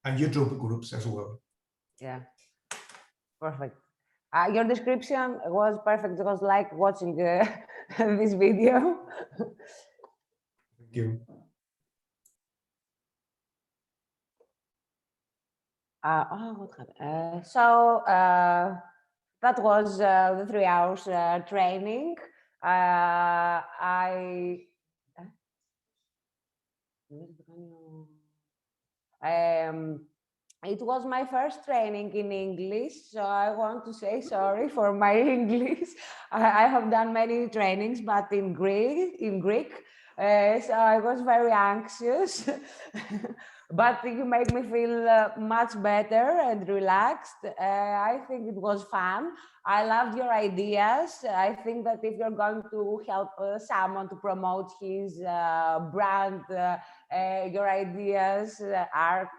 YouTube groups as well. Yeah, perfect. Your description was perfect. It was like watching this video. Thank you. What happened? So that was the 3 hours training. It was my first training in English, so I want to say sorry for my English. I have done many trainings, but in Greek, so I was very anxious. But you make me feel much better and relaxed. I think it was fun. I loved your ideas. I think that if you're going to help someone to promote his brand, your ideas are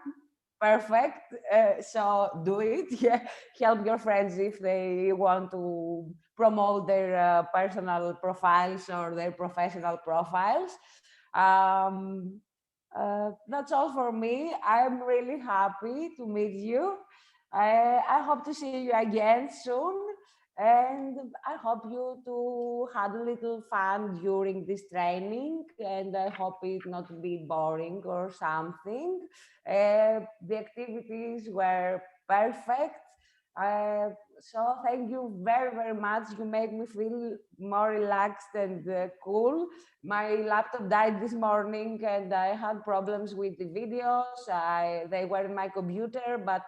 perfect. So do it. Yeah. Help your friends if they want to promote their personal profiles or their professional profiles. That's all for me. I'm really happy to meet you. I hope to see you again soon. And I hope you to had a little fun during this training. And I hope it not to be boring or something. The activities were perfect. So thank you very, very much. You make me feel more relaxed and cool. My laptop died this morning and I had problems with the videos. They were in my computer, but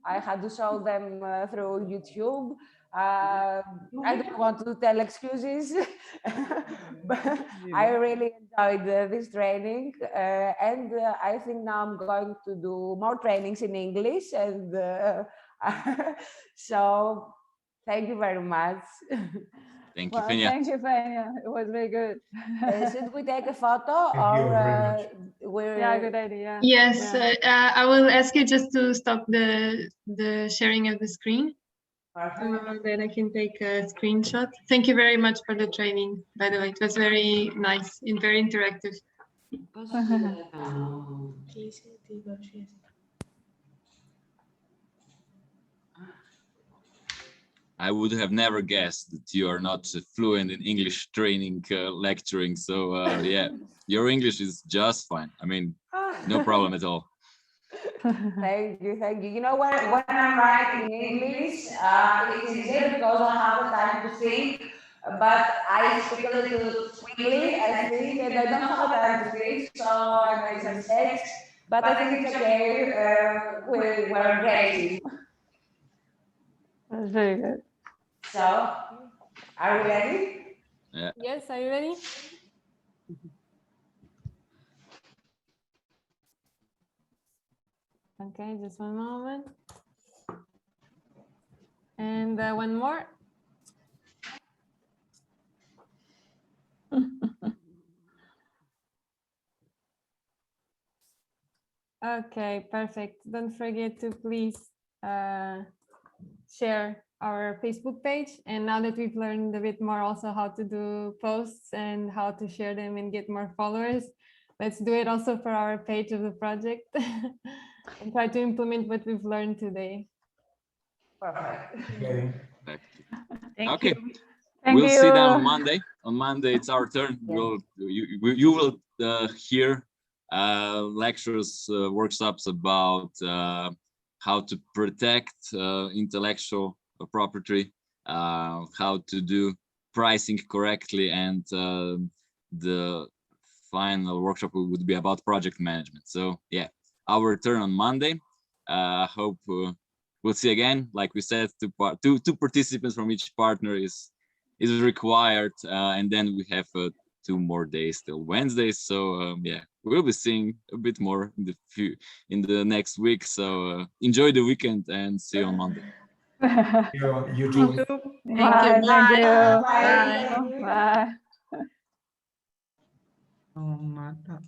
I had to show them through YouTube. I don't want to tell excuses, but I really enjoyed this training. And I think now I'm going to do more trainings in English. And so thank you very much. Thank you, Well, Fenia. thank you, Fenia. It was very good. Should we take a photo Thank you very much. we're... Yeah, good idea. Yes, Yeah. I will ask you just to stop the sharing of the screen. Then I can take a screenshot. Thank you very much for the training, by the way. It was very nice and very interactive. I would have never guessed that you are not fluent in English training, lecturing. So yeah, your English is just fine. I mean, no problem at all. Thank you, thank you. You know, when I'm writing in English, it's easier because I have time to think, but I speak a little quickly, I think, and I don't have time to think, so I make some mistakes, but I think it's okay. We're great. That's very good. So, are we ready? Yeah. Yes, are you ready? Okay, just one moment. And one more. Okay, perfect. Don't forget to please share our Facebook page. And now that we've learned a bit more also how to do posts and how to share them and get more followers, let's do it also for our page of the project and try to implement what we've learned today. Perfect. Okay. Okay. Thank We'll you. see that on Monday. On Monday, it's our turn. Yeah. You will hear lectures, workshops about how to protect intellectual property, how to do pricing correctly, and the final workshop would be about project management. So yeah, our turn on Monday. Hope we'll see again. Like we said, two participants from each partner is required, and then we have 2 more days till Wednesday. So yeah, we'll be seeing a bit more in the next week. So enjoy the weekend and see you on Monday. You too. Thank you. Bye. Thank you. Bye. Bye. Oh, Mata.